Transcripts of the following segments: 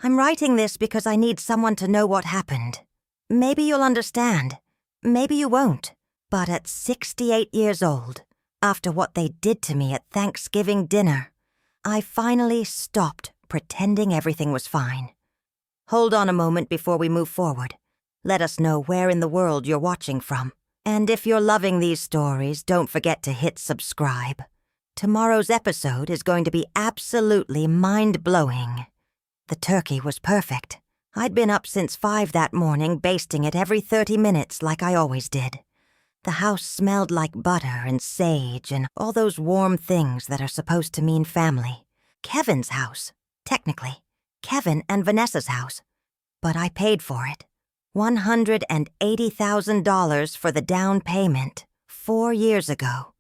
I'm writing this because I need someone to know what happened. Maybe you'll understand. Maybe you won't. But at 68 years old, after what they did to me at Thanksgiving dinner, I finally stopped pretending everything was fine. Hold on a moment before we move forward. Let us know where in the world you're watching from. And if you're loving these stories, don't forget to hit subscribe. Tomorrow's episode is going to be absolutely mind-blowing. The turkey was perfect. I'd been up since 5 that morning, basting it every 30 minutes like I always did. The house smelled like butter and sage and all those warm things that are supposed to mean family. Kevin's house, technically. Kevin and Vanessa's house. But I paid for it. $180,000 for the down payment 4 years ago.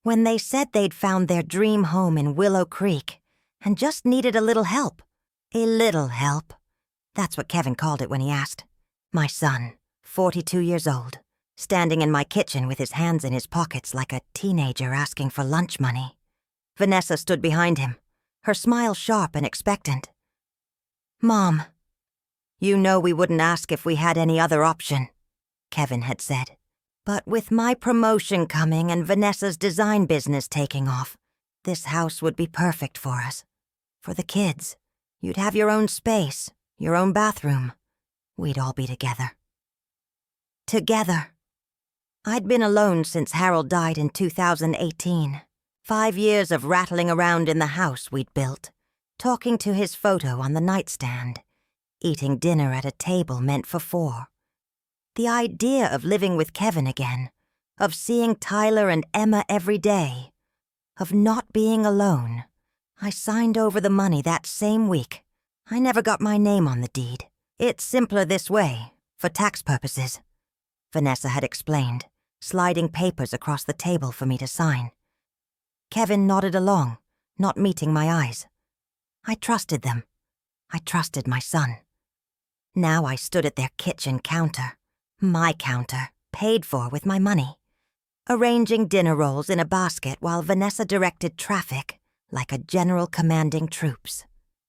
When they said they'd found their dream home in Willow Creek and just needed a little help. A little help. That's what Kevin called it when he asked. My son, 42 years old, standing in my kitchen with his hands in his pockets like a teenager asking for lunch money. Vanessa stood behind him, her smile sharp and expectant. Mom, you know we wouldn't ask if we had any other option, Kevin had said. But with my promotion coming and Vanessa's design business taking off, this house would be perfect for us. For the kids, you'd have your own space, your own bathroom. We'd all be together. Together. I'd been alone since Harold died in 2018. 5 years of rattling around in the house we'd built, talking to his photo on the nightstand, eating dinner at a table meant for 4. The idea of living with Kevin again, of seeing Tyler and Emma every day, of not being alone. I signed over the money that same week. I never got my name on the deed. It's simpler this way, for tax purposes, Vanessa had explained, sliding papers across the table for me to sign. Kevin nodded along, not meeting my eyes. I trusted them. I trusted my son. Now I stood at their kitchen counter, my counter, paid for with my money, arranging dinner rolls in a basket while Vanessa directed traffic like a general commanding troops.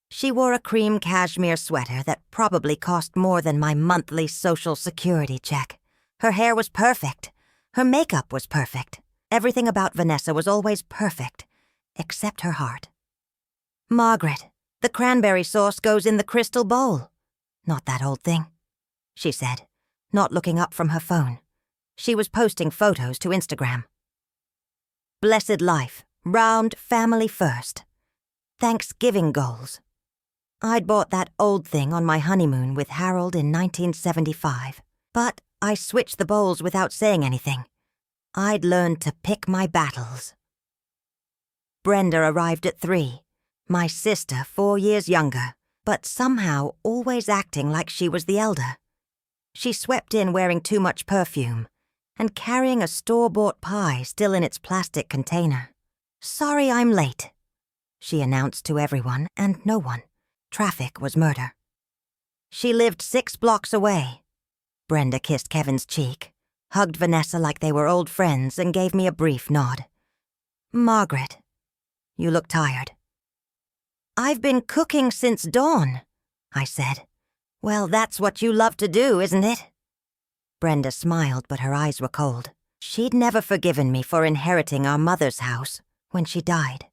She wore a cream cashmere sweater that probably cost more than my monthly Social Security check. Her hair was perfect. Her makeup was perfect. Everything about Vanessa was always perfect, except her heart. Margaret, the cranberry sauce goes in the crystal bowl. Not that old thing, she said, not looking up from her phone. She was posting photos to Instagram. Blessed life, round family first. Thanksgiving goals. I'd bought that old thing on my honeymoon with Harold in 1975, but I switched the bowls without saying anything. I'd learned to pick my battles. Brenda arrived at 3, my sister 4 years younger, but somehow always acting like she was the elder. She swept in wearing too much perfume and carrying a store-bought pie still in its plastic container. Sorry I'm late, she announced to everyone and no one. Traffic was murder. She lived 6 blocks away. Brenda kissed Kevin's cheek, hugged Vanessa like they were old friends, and gave me a brief nod. Margaret, you look tired. I've been cooking since dawn, I said. Well, that's what you love to do, isn't it? Brenda smiled, but her eyes were cold. She'd never forgiven me for inheriting our mother's house when she died.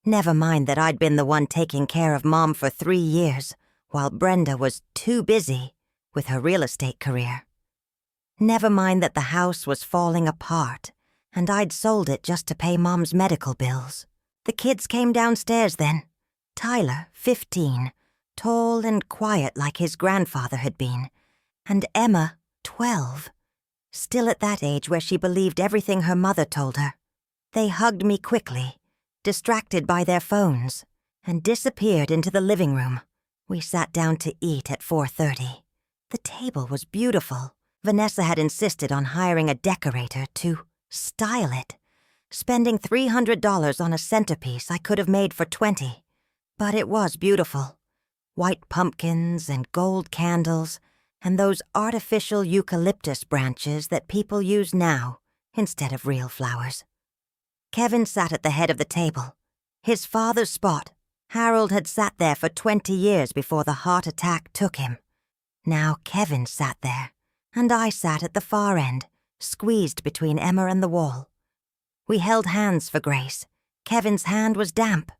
Never mind that I'd been the one taking care of Mom for 3 years, while Brenda was too busy with her real estate career. Never mind that the house was falling apart, and I'd sold it just to pay Mom's medical bills. The kids came downstairs then. Tyler, 15, tall and quiet like his grandfather had been, and Emma, 12, still at that age where she believed everything her mother told her. They hugged me quickly, distracted by their phones, and disappeared into the living room. We sat down to eat at 4:30. The table was beautiful. Vanessa had insisted on hiring a decorator to style it, spending $300 on a centerpiece I could have made for $20. But it was beautiful. White pumpkins and gold candles, and those artificial eucalyptus branches that people use now instead of real flowers. Kevin sat at the head of the table, his father's spot, Harold had sat there for 20 years before the heart attack took him. Now Kevin sat there, and I sat at the far end, squeezed between Emma and the wall. We held hands for grace. Kevin's hand was damp.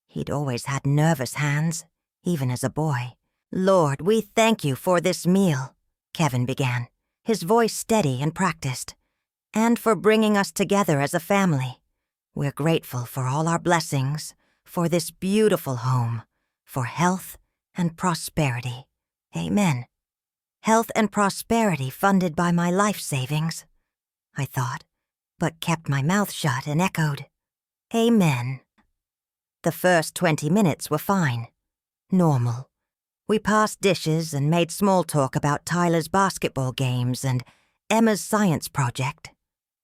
He'd always had nervous hands, even as a boy. "Lord, we thank you for this meal," Kevin began, his voice steady and practiced, "and for bringing us together as a family. We're grateful for all our blessings, for this beautiful home, for health and prosperity. Amen. Health and prosperity funded by my life savings," I thought, but kept my mouth shut and echoed, "Amen." The first 20 minutes were fine. Normal. We passed dishes and made small talk about Tyler's basketball games and Emma's science project.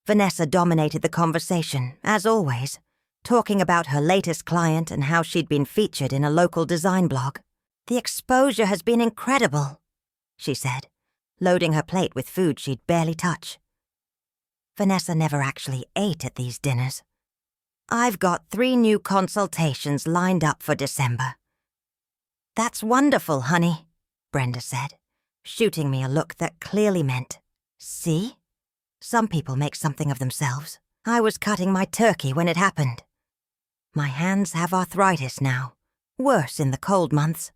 Vanessa dominated the conversation, as always, talking about her latest client and how she'd been featured in a local design blog. "The exposure has been incredible," she said, loading her plate with food she'd barely touch. Vanessa never actually ate at these dinners. "I've got 3 new consultations lined up for December." "That's wonderful, honey," Brenda said, shooting me a look that clearly meant, "See? Some people make something of themselves. I was cutting my turkey when it happened. My hands have arthritis now, worse in the cold months."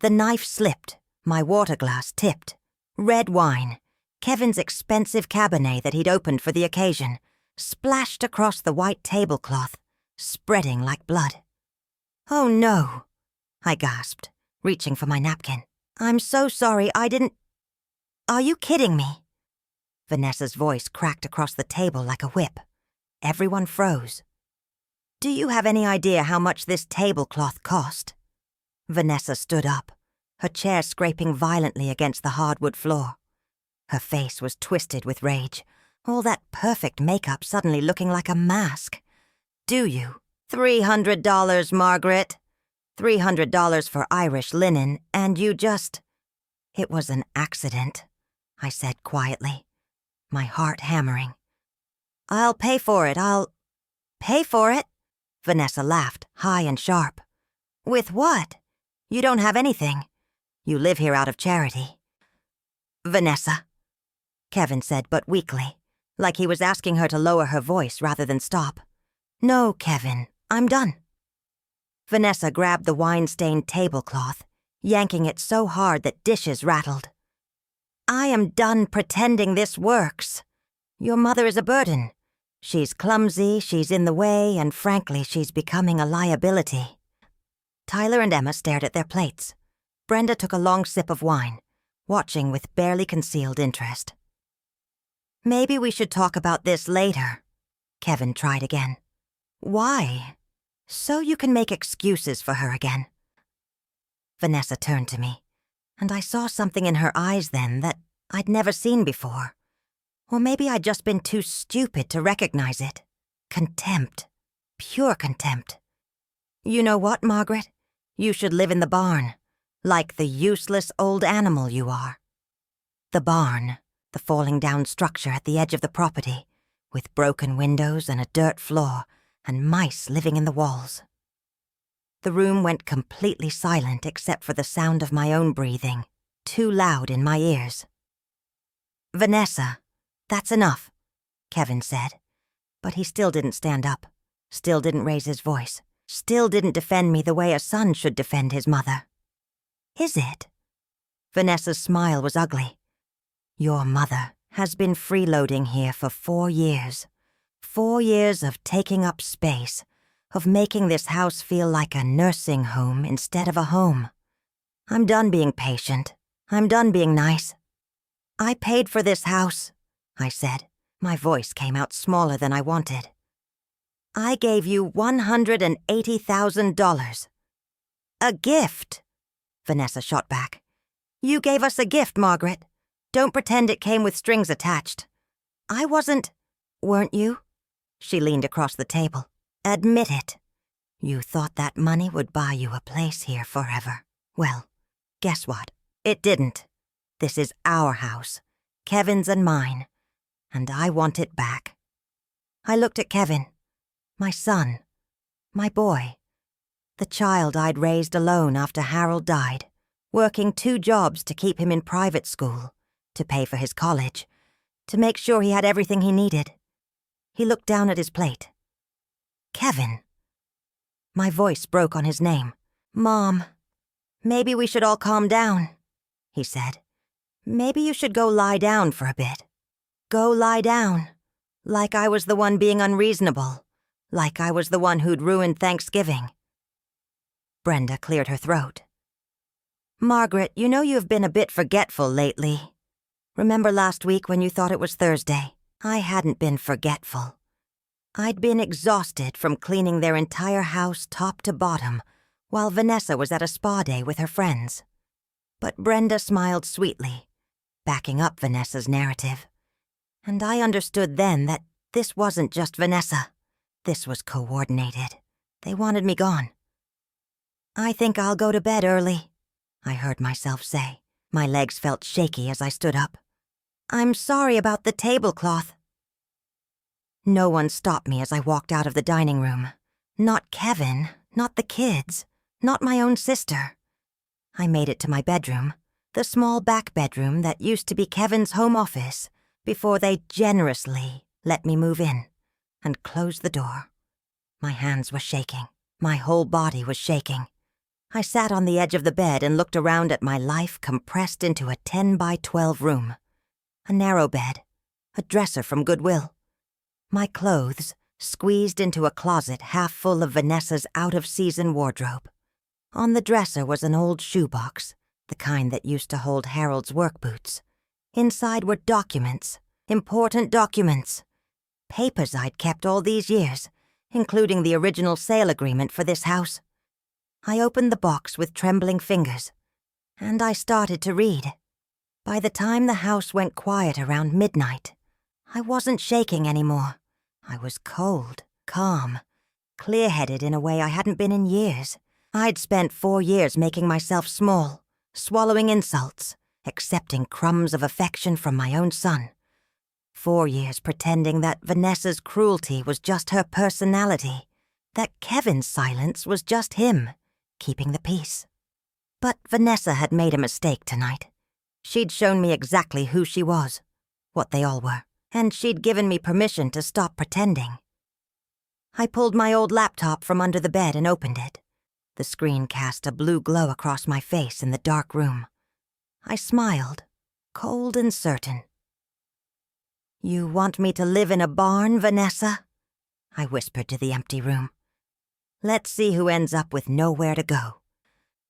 The knife slipped, my water glass tipped. Red wine, Kevin's expensive Cabernet that he'd opened for the occasion, splashed across the white tablecloth, spreading like blood. "Oh no," I gasped, reaching for my napkin. "I'm so sorry, I didn't... Are you kidding me?" Vanessa's voice cracked across the table like a whip. Everyone froze. "Do you have any idea how much this tablecloth cost?" Vanessa stood up, her chair scraping violently against the hardwood floor. Her face was twisted with rage, all that perfect makeup suddenly looking like a mask. "Do you? $300, Margaret. $300 for Irish linen, and you just..." "It was an accident," I said quietly, my heart hammering. "I'll pay for it, Pay for it?" Vanessa laughed, high and sharp. "With what? You don't have anything. You live here out of charity." "Vanessa," Kevin said, but weakly, like he was asking her to lower her voice rather than stop. "No, Kevin, I'm done." Vanessa grabbed the wine-stained tablecloth, yanking it so hard that dishes rattled. "I am done pretending this works. Your mother is a burden. She's clumsy, she's in the way, and frankly, she's becoming a liability." Tyler and Emma stared at their plates. Brenda took a long sip of wine, watching with barely concealed interest. "Maybe we should talk about this later," Kevin tried again. "Why?" "So you can make excuses for her again." Vanessa turned to me, and I saw something in her eyes then that I'd never seen before. Or maybe I'd just been too stupid to recognize it. Contempt. Pure contempt. "You know what, Margaret? You should live in the barn, like the useless old animal you are." The barn, the falling down structure at the edge of the property, with broken windows and a dirt floor, and mice living in the walls. The room went completely silent except for the sound of my own breathing, too loud in my ears. "Vanessa, that's enough," Kevin said, but he still didn't stand up, still didn't raise his voice, still didn't defend me the way a son should defend his mother. "Is it?" Vanessa's smile was ugly. "Your mother has been freeloading here for 4 years. 4 years of taking up space, of making this house feel like a nursing home instead of a home. I'm done being patient. I'm done being nice. I paid for this house," I said. My voice came out smaller than I wanted. "I gave you $180,000. "A gift," Vanessa shot back. "You gave us a gift, Margaret. Don't pretend it came with strings attached. I wasn't..." "Weren't you?" She leaned across the table. "Admit it. You thought that money would buy you a place here forever. Well, guess what? It didn't. This is our house, Kevin's and mine, and I want it back." I looked at Kevin, my son, my boy. The child I'd raised alone after Harold died, working 2 jobs to keep him in private school, to pay for his college, to make sure he had everything he needed. He looked down at his plate. Kevin. My voice broke on his name. Mom, maybe we should all calm down, he said. Maybe you should go lie down for a bit. Go lie down. Like I was the one being unreasonable. Like I was the one who'd ruined Thanksgiving. Brenda cleared her throat. Margaret, you know you've been a bit forgetful lately. Remember last week when you thought it was Thursday? I hadn't been forgetful. I'd been exhausted from cleaning their entire house top to bottom while Vanessa was at a spa day with her friends. But Brenda smiled sweetly, backing up Vanessa's narrative. And I understood then that this wasn't just Vanessa. This was coordinated. They wanted me gone. I think I'll go to bed early, I heard myself say. My legs felt shaky as I stood up. I'm sorry about the tablecloth. No one stopped me as I walked out of the dining room. Not Kevin, not the kids, not my own sister. I made it to my bedroom, the small back bedroom that used to be Kevin's home office, before they generously let me move in, and closed the door. My hands were shaking. My whole body was shaking. I sat on the edge of the bed and looked around at my life compressed into a 10 by 12 room. A narrow bed, a dresser from Goodwill. My clothes squeezed into a closet half full of Vanessa's out-of-season wardrobe. On the dresser was an old shoebox, the kind that used to hold Harold's work boots. Inside were documents, important documents. Papers I'd kept all these years, including the original sale agreement for this house. I opened the box with trembling fingers, and I started to read. By the time the house went quiet around midnight, I wasn't shaking anymore. I was cold, calm, clear-headed in a way I hadn't been in years. I'd spent 4 years making myself small, swallowing insults, accepting crumbs of affection from my own son. 4 years pretending that Vanessa's cruelty was just her personality, that Kevin's silence was just him, keeping the peace. But Vanessa had made a mistake tonight. She'd shown me exactly who she was, what they all were, and she'd given me permission to stop pretending. I pulled my old laptop from under the bed and opened it. The screen cast a blue glow across my face in the dark room. I smiled, cold and certain. You want me to live in a barn, Vanessa? I whispered to the empty room. Let's see who ends up with nowhere to go.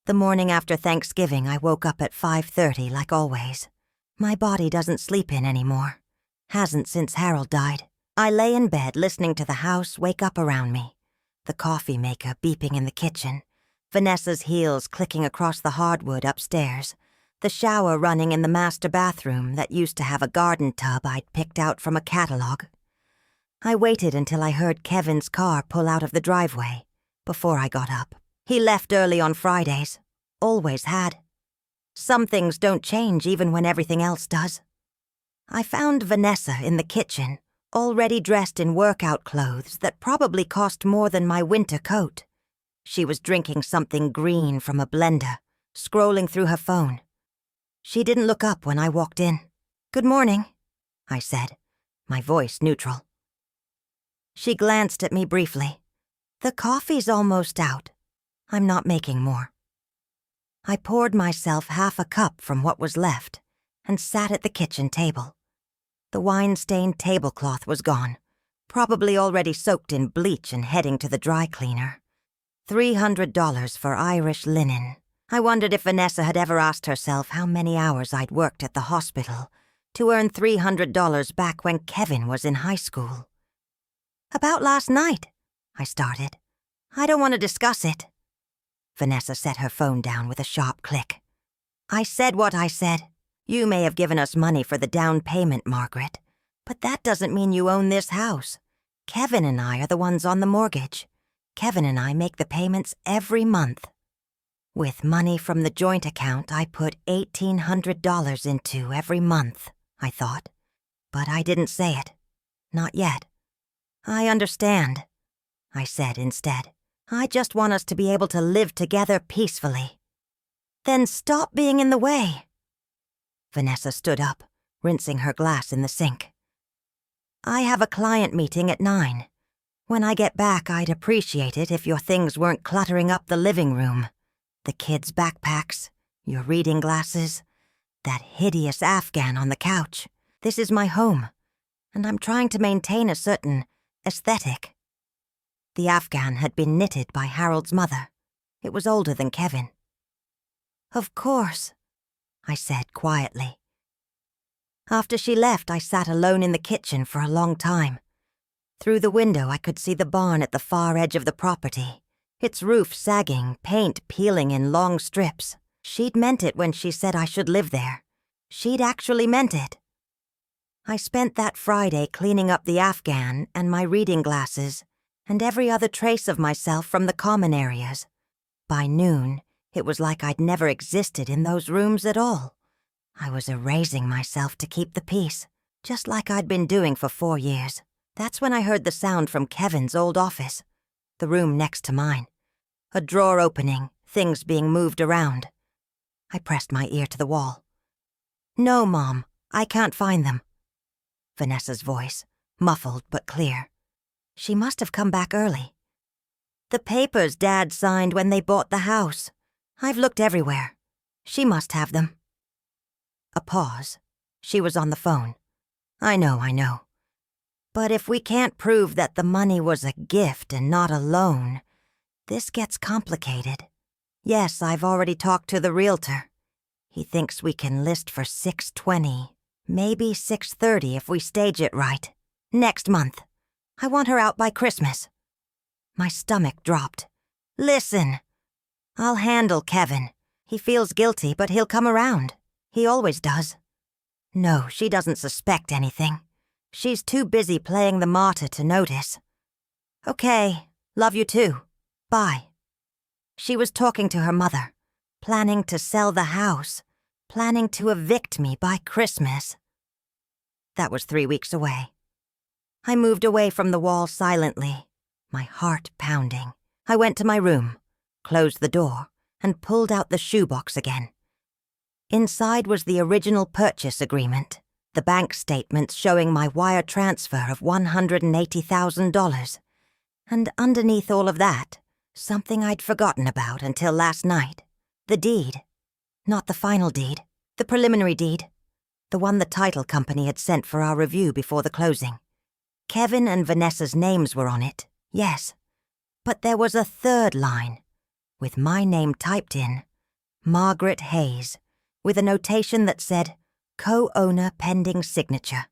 The morning after Thanksgiving, I woke up at 5:30 like always. My body doesn't sleep in anymore. Hasn't since Harold died. I lay in bed listening to the house wake up around me. The coffee maker beeping in the kitchen. Vanessa's heels clicking across the hardwood upstairs. The shower running in the master bathroom that used to have a garden tub I'd picked out from a catalog. I waited until I heard Kevin's car pull out of the driveway before I got up. He left early on Fridays. Always had. Some things don't change even when everything else does. I found Vanessa in the kitchen, already dressed in workout clothes that probably cost more than my winter coat. She was drinking something green from a blender, scrolling through her phone. She didn't look up when I walked in. "Good morning," I said, my voice neutral. She glanced at me briefly. "The coffee's almost out. I'm not making more." I poured myself half a cup from what was left and sat at the kitchen table. The wine-stained tablecloth was gone, probably already soaked in bleach and heading to the dry cleaner. $300 for Irish linen. I wondered if Vanessa had ever asked herself how many hours I'd worked at the hospital to earn $300 back when Kevin was in high school. "About last night," I started. "I don't want to discuss it." Vanessa set her phone down with a sharp click. "I said what I said. You may have given us money for the down payment, Margaret, but that doesn't mean you own this house. Kevin and I are the ones on the mortgage. Kevin and I make the payments every month. With money from the joint account I put $1,800 into every month," I thought. But I didn't say it. Not yet. "I understand," I said instead. I just want us to be able to live together peacefully. Then stop being in the way. Vanessa stood up, rinsing her glass in the sink. I have a client meeting at 9. When I get back, I'd appreciate it if your things weren't cluttering up the living room. The kids' backpacks, your reading glasses, that hideous Afghan on the couch. This is my home, and I'm trying to maintain a certain aesthetic. The Afghan had been knitted by Harold's mother. It was older than Kevin. Of course, I said quietly. After she left, I sat alone in the kitchen for a long time. Through the window, I could see the barn at the far edge of the property, its roof sagging, paint peeling in long strips. She'd meant it when she said I should live there. She'd actually meant it. I spent that Friday cleaning up the Afghan and my reading glasses and every other trace of myself from the common areas. By noon, it was like I'd never existed in those rooms at all. I was erasing myself to keep the peace, just like I'd been doing for 4 years. That's when I heard the sound from Kevin's old office, the room next to mine. A drawer opening, things being moved around. I pressed my ear to the wall. No, Mom, I can't find them. Vanessa's voice, muffled but clear. She must have come back early. The papers Dad signed when they bought the house. I've looked everywhere. She must have them. A pause. She was on the phone. I know. But if we can't prove that the money was a gift and not a loan, this gets complicated. Yes, I've already talked to the realtor. He thinks we can list for $620, maybe $630 if we stage it right. Next month. I want her out by Christmas. My stomach dropped. Listen, I'll handle Kevin. He feels guilty, but he'll come around. He always does. No, she doesn't suspect anything. She's too busy playing the martyr to notice. Okay, love you too. Bye. She was talking to her mother, planning to sell the house, planning to evict me by Christmas. That was 3 weeks away. I moved away from the wall silently, my heart pounding. I went to my room, closed the door, and pulled out the shoebox again. Inside was the original purchase agreement, the bank statements showing my wire transfer of $180,000. And underneath all of that, something I'd forgotten about until last night. The deed. Not the final deed, the preliminary deed. The one the title company had sent for our review before the closing. Kevin and Vanessa's names were on it, yes. But there was a third line, with my name typed in, Margaret Hayes, with a notation that said, co-owner pending signature.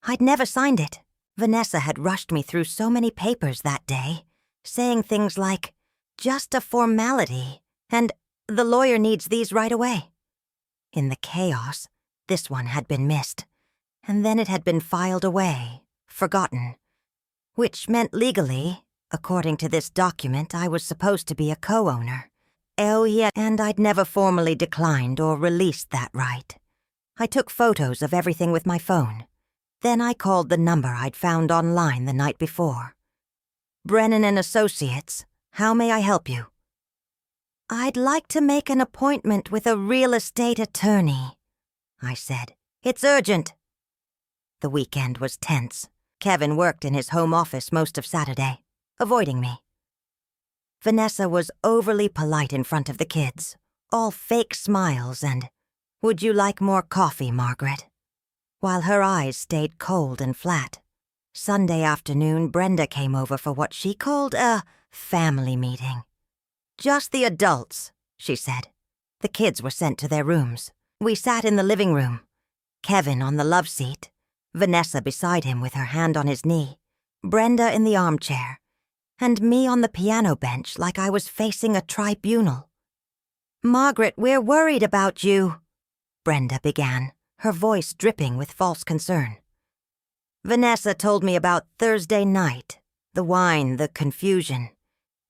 I'd never signed it. Vanessa had rushed me through so many papers that day, saying things like, just a formality, and the lawyer needs these right away. In the chaos, this one had been missed, and then it had been filed away, forgotten, which meant legally, according to this document, I was supposed to be a co-owner. Oh, yeah, and I'd never formally declined or released that right. I took photos of everything with my phone. Then I called the number I'd found online the night before. Brennan and Associates, how may I help you? I'd like to make an appointment with a real estate attorney, I said. It's urgent. The weekend was tense. Kevin worked in his home office most of Saturday, avoiding me. Vanessa was overly polite in front of the kids, all fake smiles and, would you like more coffee, Margaret? While her eyes stayed cold and flat. Sunday afternoon, Brenda came over for what she called a family meeting. Just the adults, she said. The kids were sent to their rooms. We sat in the living room. Kevin on the love seat, Vanessa beside him with her hand on his knee, Brenda in the armchair, and me on the piano bench like I was facing a tribunal. Margaret, we're worried about you, Brenda began, her voice dripping with false concern. Vanessa told me about Thursday night, the wine, the confusion.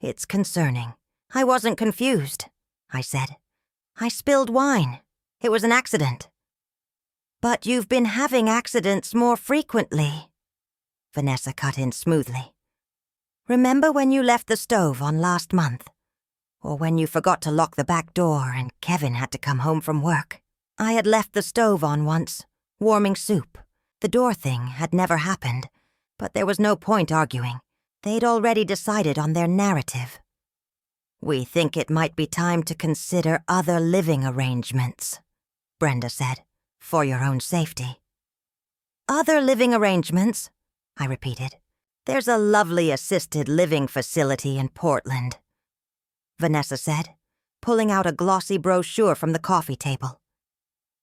It's concerning. I wasn't confused, I said. I spilled wine. It was an accident. But you've been having accidents more frequently, Vanessa cut in smoothly. Remember when you left the stove on last month? Or when you forgot to lock the back door and Kevin had to come home from work? I had left the stove on once, warming soup. The door thing had never happened, but there was no point arguing. They'd already decided on their narrative. We think it might be time to consider other living arrangements, Brenda said, for your own safety. Other living arrangements, I repeated. There's a lovely assisted living facility in Portland, Vanessa said, pulling out a glossy brochure from the coffee table.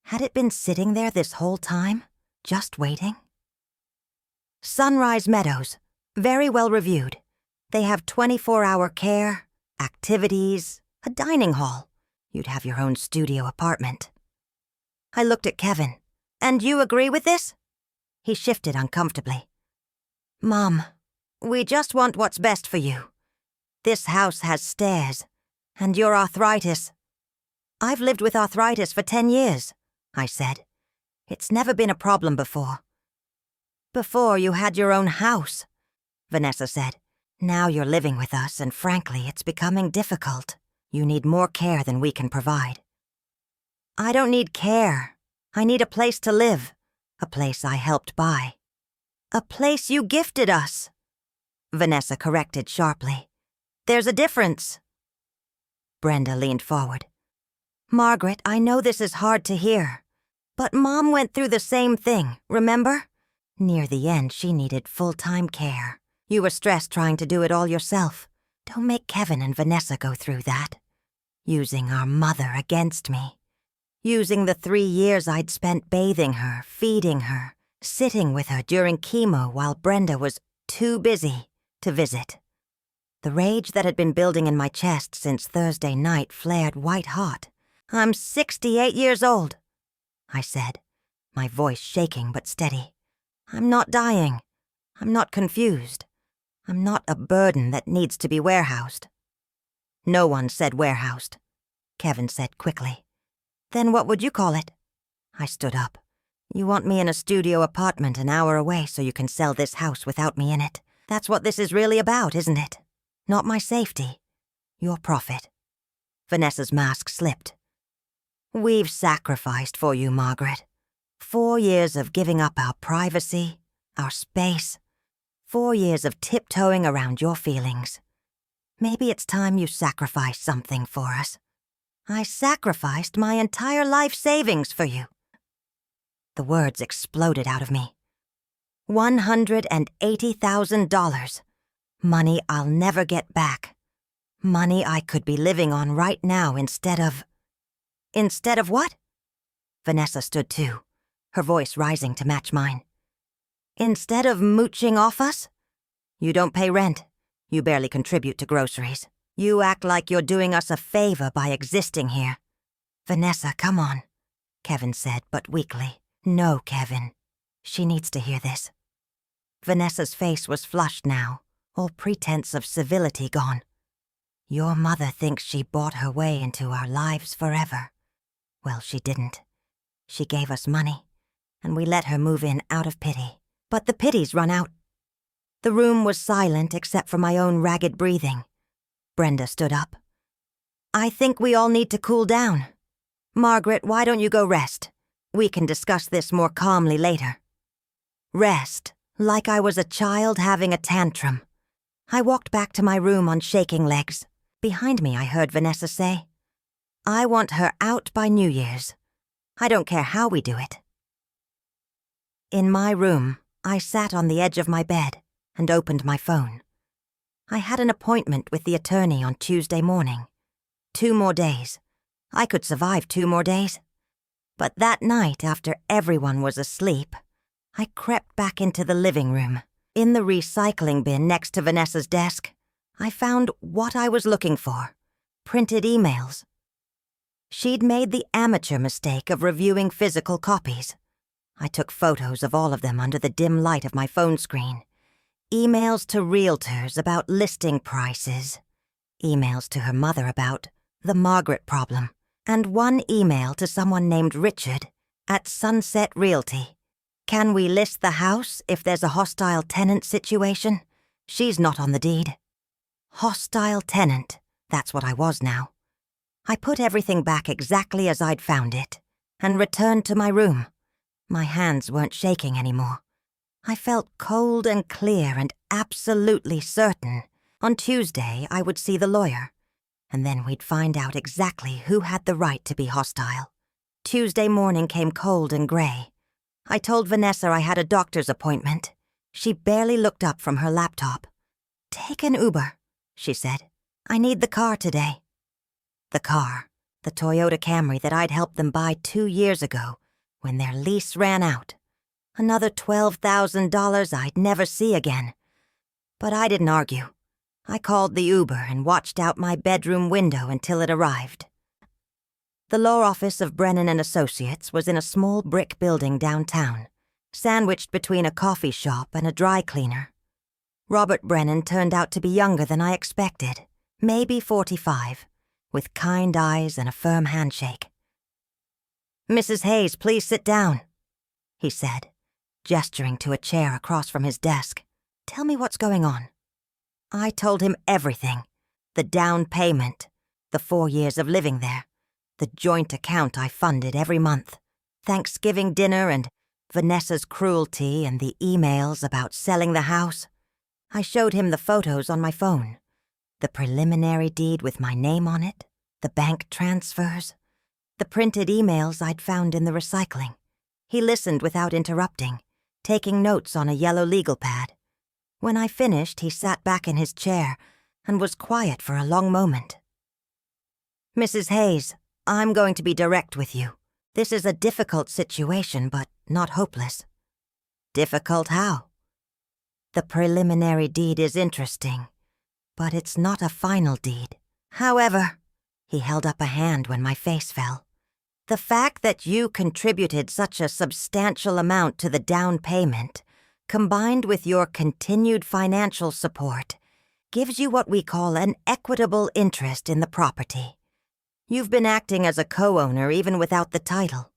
Had it been sitting there this whole time, just waiting? Sunrise Meadows, very well reviewed. They have 24-hour care, activities, a dining hall. You'd have your own studio apartment. I looked at Kevin. And you agree with this? He shifted uncomfortably. Mom, we just want what's best for you. This house has stairs, and your arthritis. I've lived with arthritis for 10 years, I said. It's never been a problem before. Before you had your own house, Vanessa said. Now you're living with us, and frankly, it's becoming difficult. You need more care than we can provide. I don't need care. I need a place to live, a place I helped buy. A place you gifted us, Vanessa corrected sharply. There's a difference. Brenda leaned forward. Margaret, I know this is hard to hear, but Mom went through the same thing, remember? Near the end, she needed full-time care. You were stressed trying to do it all yourself. Don't make Kevin and Vanessa go through that. Using our mother against me. Using the 3 years I'd spent bathing her, feeding her, sitting with her during chemo while Brenda was too busy to visit. The rage that had been building in my chest since Thursday night flared white-hot. I'm 68 years old, I said, my voice shaking but steady. I'm not dying. I'm not confused. I'm not a burden that needs to be warehoused. No one said warehoused, Kevin said quickly. Then what would you call it? I stood up. You want me in a studio apartment an hour away so you can sell this house without me in it. That's what this is really about, isn't it? Not my safety. Your profit. Vanessa's mask slipped. We've sacrificed for you, Margaret. 4 years of giving up our privacy, our space. 4 years of tiptoeing around your feelings. Maybe it's time you sacrifice something for us. I sacrificed my entire life savings for you. The words exploded out of me. $180,000. Money I'll never get back. Money I could be living on right now instead of... Instead of what? Vanessa stood too, her voice rising to match mine. Instead of mooching off us? You don't pay rent. You barely contribute to groceries. You act like you're doing us a favor by existing here. Vanessa, come on, Kevin said, but weakly. No, Kevin. She needs to hear this. Vanessa's face was flushed now, all pretense of civility gone. Your mother thinks she bought her way into our lives forever. Well, she didn't. She gave us money, and we let her move in out of pity. But the pity's run out. The room was silent except for my own ragged breathing. Brenda stood up. I think we all need to cool down. Margaret, why don't you go rest? We can discuss this more calmly later. Rest, like I was a child having a tantrum. I walked back to my room on shaking legs. Behind me, I heard Vanessa say, I want her out by New Year's. I don't care how we do it. In my room, I sat on the edge of my bed and opened my phone. I had an appointment with the attorney on Tuesday morning. 2 more days. I could survive 2 more days. But that night, after everyone was asleep, I crept back into the living room. In the recycling bin next to Vanessa's desk, I found what I was looking for. Printed emails. She'd made the amateur mistake of reviewing physical copies. I took photos of all of them under the dim light of my phone screen. Emails to realtors about listing prices. Emails to her mother about the Margaret problem. And 1 email to someone named Richard at Sunset Realty. Can we list the house if there's a hostile tenant situation? She's not on the deed. Hostile tenant, that's what I was now. I put everything back exactly as I'd found it, and returned to my room. My hands weren't shaking anymore. I felt cold and clear and absolutely certain. On Tuesday, I would see the lawyer, and then we'd find out exactly who had the right to be hostile. Tuesday morning came cold and gray. I told Vanessa I had a doctor's appointment. She barely looked up from her laptop. "Take an Uber," she said. "I need the car today." The car, the Toyota Camry that I'd helped them buy 2 years ago when their lease ran out. Another $12,000 I'd never see again. But I didn't argue. I called the Uber and watched out my bedroom window until it arrived. The law office of Brennan and Associates was in a small brick building downtown, sandwiched between a coffee shop and a dry cleaner. Robert Brennan turned out to be younger than I expected, maybe 45, with kind eyes and a firm handshake. "Mrs. Hayes, please sit down," he said, gesturing to a chair across from his desk. "Tell me what's going on." I told him everything. The down payment, the 4 years of living there, the joint account I funded every month, Thanksgiving dinner and Vanessa's cruelty and the emails about selling the house. I showed him the photos on my phone, the preliminary deed with my name on it, the bank transfers, the printed emails I'd found in the recycling. He listened without interrupting, taking notes on a yellow legal pad. When I finished, he sat back in his chair and was quiet for a long moment. "Mrs. Hayes, I'm going to be direct with you. This is a difficult situation, but not hopeless." "Difficult how?" "The preliminary deed is interesting, but it's not a final deed. However," he held up a hand when my face fell, "the fact that you contributed such a substantial amount to the down payment, combined with your continued financial support, gives you what we call an equitable interest in the property. You've been acting as a co-owner even without the title."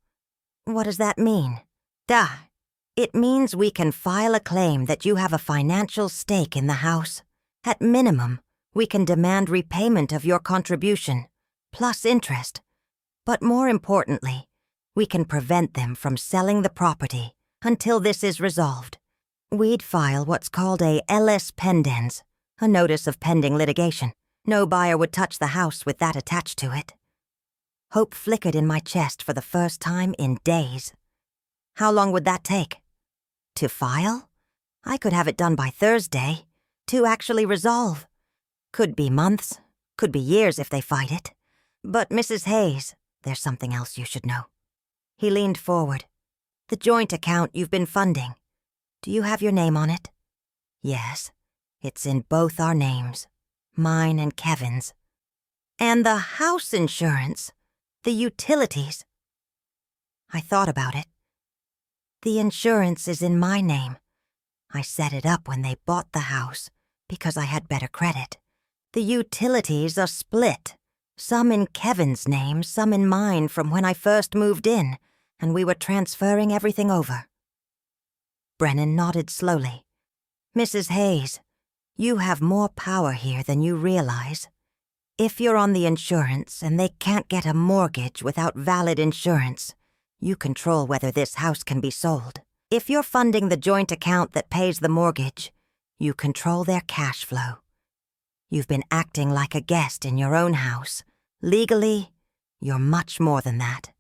"What does that mean?" It means we can file a claim that you have a financial stake in the house. At minimum, we can demand repayment of your contribution, plus interest. But more importantly, we can prevent them from selling the property until this is resolved. We'd file what's called a lis pendens, a notice of pending litigation. No buyer would touch the house with that attached to it. Hope flickered in my chest for the first time in days. How long would that take? To file? I could have it done by Thursday. To actually resolve? Could be months, could be years if they fight it. But Mrs. Hayes, there's something else you should know. He leaned forward. The joint account you've been funding. Do you have your name on it? Yes, it's in both our names, mine and Kevin's. And the house insurance, the utilities. I thought about it. The insurance is in my name. I set it up when they bought the house because I had better credit. The utilities are split, some in Kevin's name, some in mine from when I first moved in, and we were transferring everything over. Brennan nodded slowly. "Mrs. Hayes, you have more power here than you realize. If you're on the insurance and they can't get a mortgage without valid insurance, you control whether this house can be sold. If you're funding the joint account that pays the mortgage, you control their cash flow. You've been acting like a guest in your own house. Legally, you're much more than that."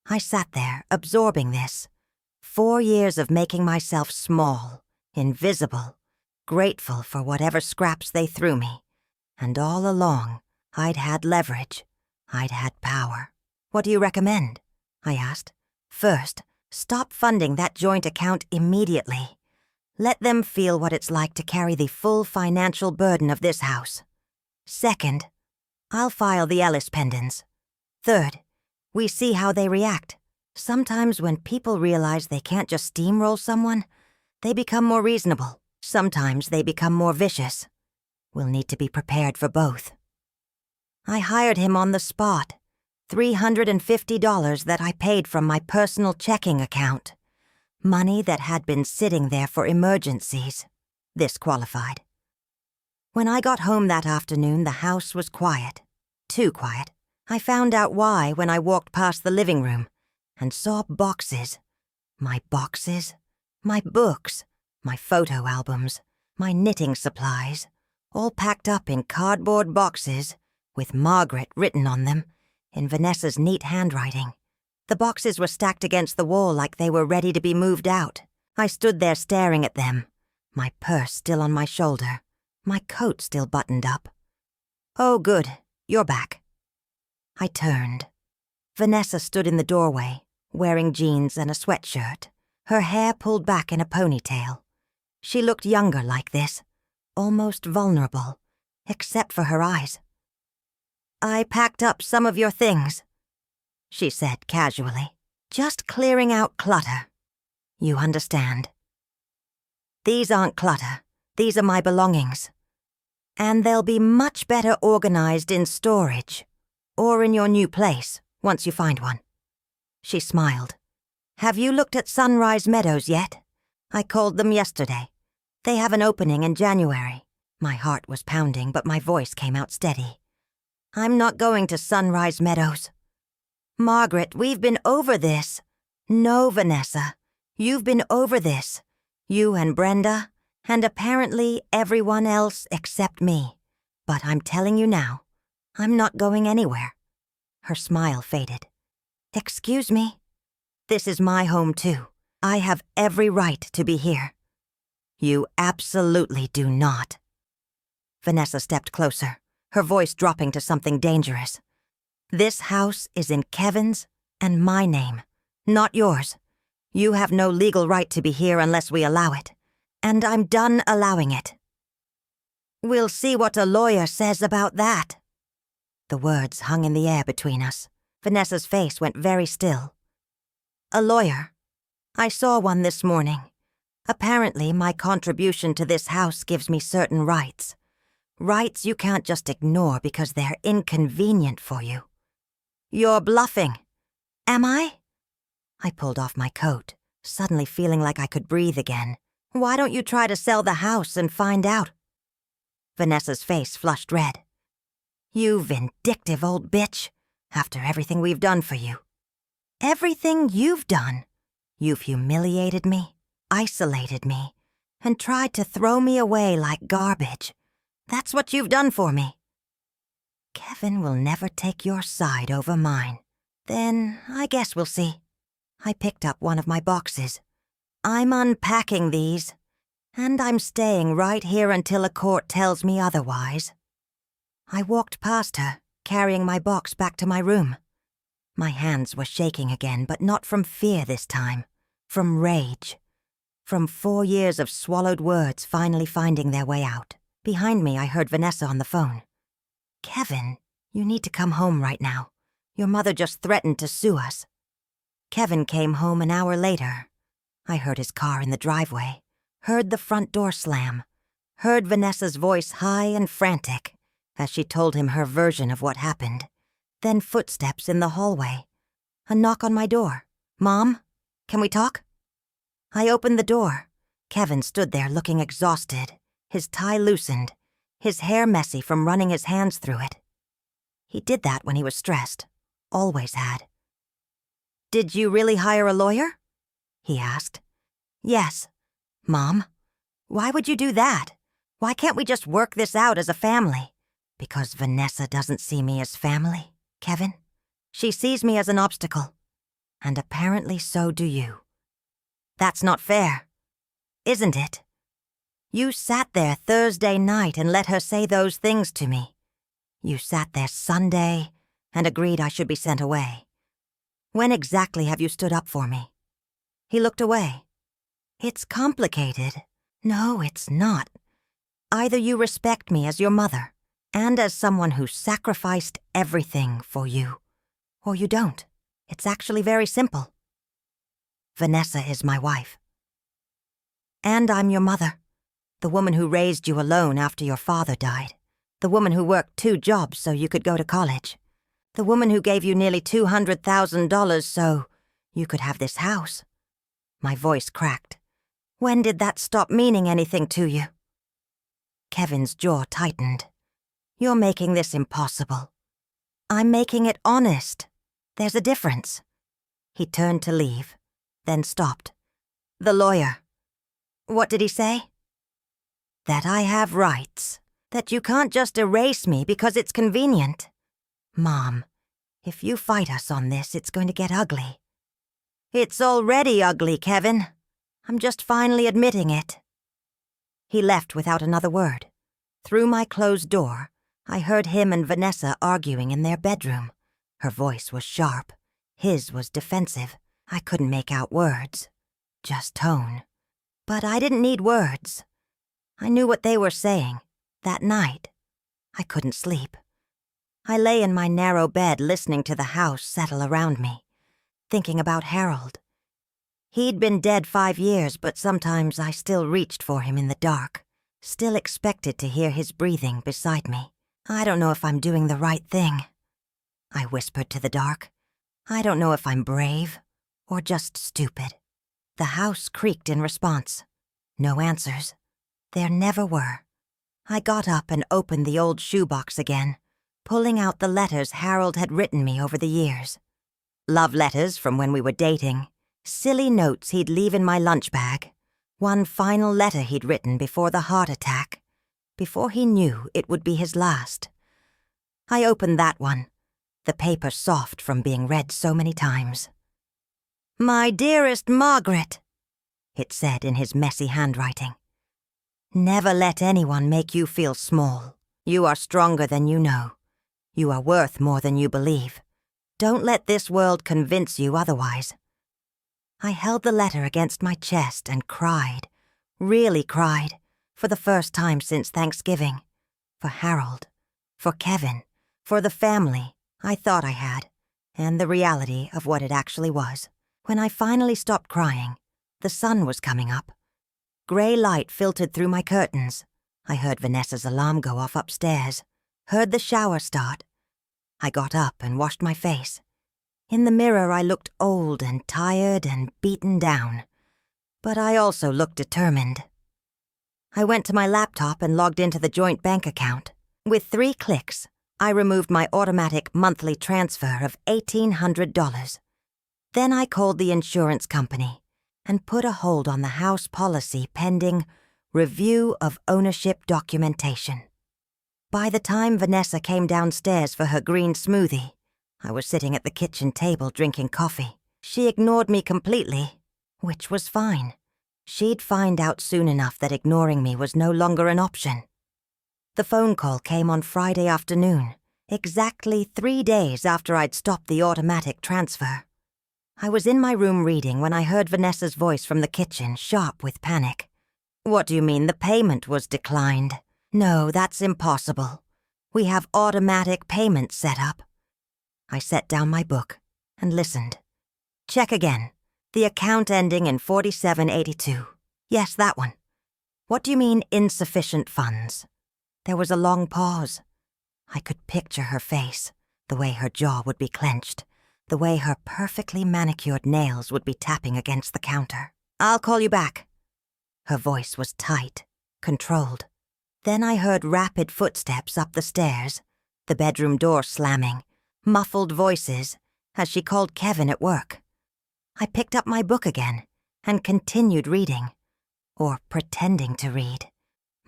I sat there, absorbing this. 4 years of making myself small, invisible, grateful for whatever scraps they threw me. And all along, I'd had leverage. I'd had power. "What do you recommend?" I asked. "First, stop funding that joint account immediately. Let them feel what it's like to carry the full financial burden of this house. Second, I'll file the lis pendens. Third, we see how they react. Sometimes when people realize they can't just steamroll someone, they become more reasonable. Sometimes they become more vicious. We'll need to be prepared for both." I hired him on the spot. $350 that I paid from my personal checking account. Money that had been sitting there for emergencies. This qualified. When I got home that afternoon, the house was quiet. Too quiet. I found out why when I walked past the living room and saw boxes. My boxes, my books, my photo albums, my knitting supplies, all packed up in cardboard boxes with Margaret written on them in Vanessa's neat handwriting. The boxes were stacked against the wall like they were ready to be moved out. I stood there staring at them, my purse still on my shoulder, my coat still buttoned up. "Oh, good, you're back." I turned. Vanessa stood in the doorway, wearing jeans and a sweatshirt, her hair pulled back in a ponytail. She looked younger like this, almost vulnerable, except for her eyes. "I packed up some of your things," she said casually, "just clearing out clutter. You understand. These aren't clutter. These are my belongings. And they'll be much better organized in storage, or in your new place, once you find one." She smiled. "Have you looked at Sunrise Meadows yet? I called them yesterday. They have an opening in January." My heart was pounding, but my voice came out steady. "I'm not going to Sunrise Meadows." "Margaret, we've been over this." "No, Vanessa. You've been over this. You and Brenda, and apparently everyone else except me. But I'm telling you now, I'm not going anywhere." Her smile faded. "Excuse me? This is my home too. I have every right to be here." "You absolutely do not." Vanessa stepped closer, her voice dropping to something dangerous. "This house is in Kevin's and my name, not yours. You have no legal right to be here unless we allow it, and I'm done allowing it." "We'll see what a lawyer says about that." The words hung in the air between us. Vanessa's face went very still. "A lawyer? I saw one this morning. Apparently, my contribution to this house gives me certain rights. Rights you can't just ignore because they're inconvenient for you." "You're bluffing." "Am I?" I pulled off my coat, suddenly feeling like I could breathe again. "Why don't you try to sell the house and find out?" Vanessa's face flushed red. "You vindictive old bitch, after everything we've done for you." "Everything you've done? You've humiliated me, isolated me, and tried to throw me away like garbage. That's what you've done for me." "Kevin will never take your side over mine." "Then I guess we'll see." I picked up one of my boxes. "I'm unpacking these, and I'm staying right here until a court tells me otherwise." I walked past her, carrying my box back to my room. My hands were shaking again, but not from fear this time, from rage. From 4 years of swallowed words finally finding their way out. Behind me, I heard Vanessa on the phone. "Kevin, you need to come home right now. Your mother just threatened to sue us." Kevin came home an hour later. I heard his car in the driveway, heard the front door slam, heard Vanessa's voice high and frantic as she told him her version of what happened. Then footsteps in the hallway. A knock on my door. "Mom, can we talk?" I opened the door. Kevin stood there looking exhausted, his tie loosened, his hair messy from running his hands through it. He did that when he was stressed. Always had. "Did you really hire a lawyer?" he asked. "Yes." "Mom, why would you do that? Why can't we just work this out as a family?" "Because Vanessa doesn't see me as family, Kevin. She sees me as an obstacle. And apparently so do you." "That's not fair." "Isn't it? You sat there Thursday night and let her say those things to me. You sat there Sunday and agreed I should be sent away. When exactly have you stood up for me?" He looked away. "It's complicated." "No, it's not. Either you respect me as your mother, and as someone who sacrificed everything for you, or you don't. It's actually very simple. Vanessa is my wife. And I'm your mother, the woman who raised you alone after your father died, the woman who worked 2 jobs so you could go to college, the woman who gave you nearly $200,000 so you could have this house." My voice cracked. "When did that stop meaning anything to you?" Kevin's jaw tightened. "You're making this impossible." "I'm making it honest. There's a difference." He turned to leave, then stopped. "The lawyer." "What did he say?" "That I have rights. That you can't just erase me because it's convenient. Mom, if you fight us on this, it's going to get ugly." "It's already ugly, Kevin. I'm just finally admitting it." He left without another word. Through my closed door, I heard him and Vanessa arguing in their bedroom. Her voice was sharp. His was defensive. I couldn't make out words, just tone. But I didn't need words. I knew what they were saying. That night, I couldn't sleep. I lay in my narrow bed listening to the house settle around me, thinking about Harold. He'd been dead 5 years, but sometimes I still reached for him in the dark, still expected to hear his breathing beside me. "I don't know if I'm doing the right thing," I whispered to the dark. "I don't know if I'm brave or just stupid." The house creaked in response. No answers. There never were. I got up and opened the old shoebox again, pulling out the letters Harold had written me over the years. Love letters from when we were dating, silly notes he'd leave in my lunch bag, one final letter he'd written before the heart attack, before he knew it would be his last. I opened that one, the paper soft from being read so many times. "My dearest Margaret," it said in his messy handwriting. "Never let anyone make you feel small. You are stronger than you know. You are worth more than you believe. Don't let this world convince you otherwise." I held the letter against my chest and cried, really cried, for the first time since Thanksgiving. For Harold, for Kevin, for the family I thought I had, and the reality of what it actually was. When I finally stopped crying, the sun was coming up. Gray light filtered through my curtains. I heard Vanessa's alarm go off upstairs, heard the shower start. I got up and washed my face. In the mirror, I looked old and tired and beaten down. But I also looked determined. I went to my laptop and logged into the joint bank account. With 3 clicks, I removed my automatic monthly transfer of $1,800. Then I called the insurance company and put a hold on the house policy pending review of ownership documentation. By the time Vanessa came downstairs for her green smoothie, I was sitting at the kitchen table drinking coffee. She ignored me completely, which was fine. She'd find out soon enough that ignoring me was no longer an option. The phone call came on Friday afternoon, exactly 3 days after I'd stopped the automatic transfer. I was in my room reading when I heard Vanessa's voice from the kitchen, sharp with panic. "What do you mean the payment was declined?" "No, that's impossible. We have automatic payments set up." I set down my book and listened. "Check again. The account ending in 4782. Yes, that one. What do you mean insufficient funds?" There was a long pause. I could picture her face, the way her jaw would be clenched, the way her perfectly manicured nails would be tapping against the counter. "I'll call you back." Her voice was tight, controlled. Then I heard rapid footsteps up the stairs, the bedroom door slamming, muffled voices, as she called Kevin at work. I picked up my book again and continued reading, or pretending to read.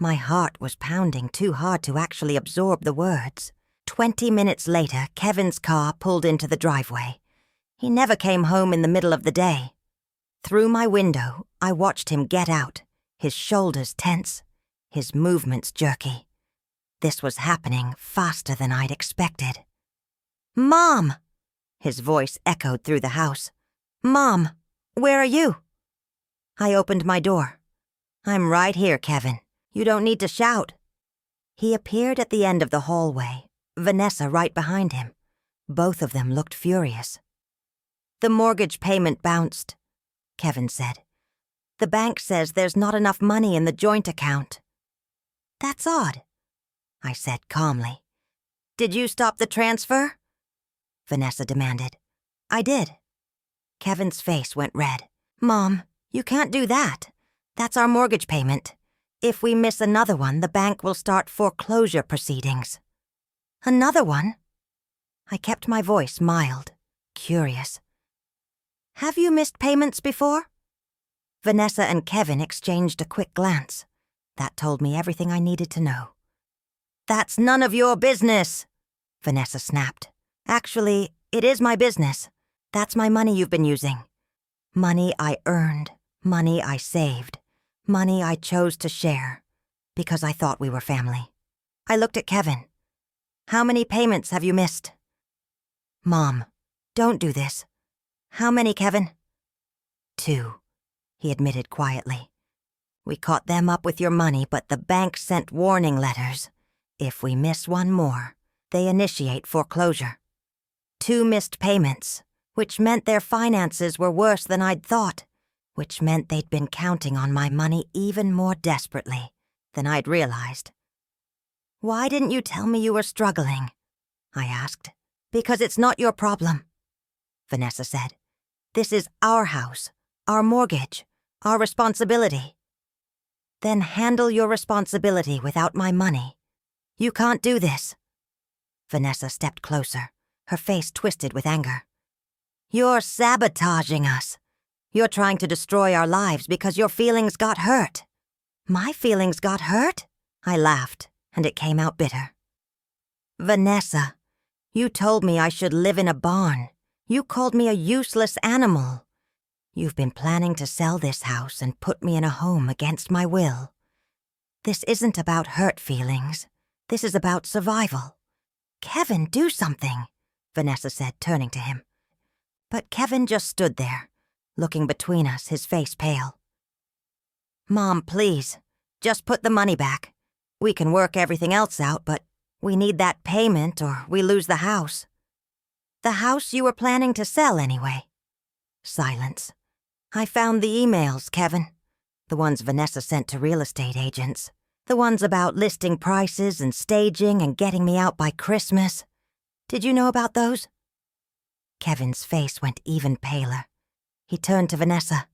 My heart was pounding too hard to actually absorb the words. 20 minutes later, Kevin's car pulled into the driveway. He never came home in the middle of the day. Through my window, I watched him get out, his shoulders tense, his movements jerky. This was happening faster than I'd expected. "Mom!" His voice echoed through the house. "Mom, where are you?" I opened my door. "I'm right here, Kevin. You don't need to shout." He appeared at the end of the hallway, Vanessa right behind him. Both of them looked furious. "The mortgage payment bounced," Kevin said. "The bank says there's not enough money in the joint account." "That's odd," I said calmly. "Did you stop the transfer?" Vanessa demanded. "I did." Kevin's face went red. "Mom, you can't do that. That's our mortgage payment. If we miss another one, the bank will start foreclosure proceedings. Another one? I kept my voice mild, curious. Have you missed payments before? Vanessa and Kevin exchanged a quick glance. That told me everything I needed to know. That's none of your business, Vanessa snapped. Actually, it is my business. That's my money you've been using. Money I earned, money I saved, money I chose to share, because I thought we were family. I looked at Kevin. How many payments have you missed? Mom, don't do this. How many, Kevin? 2, he admitted quietly. We caught them up with your money, but the bank sent warning letters. If we miss one more, they initiate foreclosure. 2 missed payments, which meant their finances were worse than I'd thought, which meant they'd been counting on my money even more desperately than I'd realized. Why didn't you tell me you were struggling? I asked. Because it's not your problem, Vanessa said. This is our house, our mortgage, our responsibility. Then handle your responsibility without my money. You can't do this. Vanessa stepped closer, her face twisted with anger. You're sabotaging us. You're trying to destroy our lives because your feelings got hurt. My feelings got hurt? I laughed, and it came out bitter. Vanessa, you told me I should live in a barn. You called me a useless animal. You've been planning to sell this house and put me in a home against my will. This isn't about hurt feelings. This is about survival. Kevin, do something, Vanessa said, turning to him. But Kevin just stood there, looking between us, his face pale. Mom, please, just put the money back. We can work everything else out, but we need that payment or we lose the house. The house you were planning to sell anyway. Silence. I found the emails, Kevin. The ones Vanessa sent to real estate agents. The ones about listing prices and staging and getting me out by Christmas. Did you know about those? Kevin's face went even paler. He turned to Vanessa.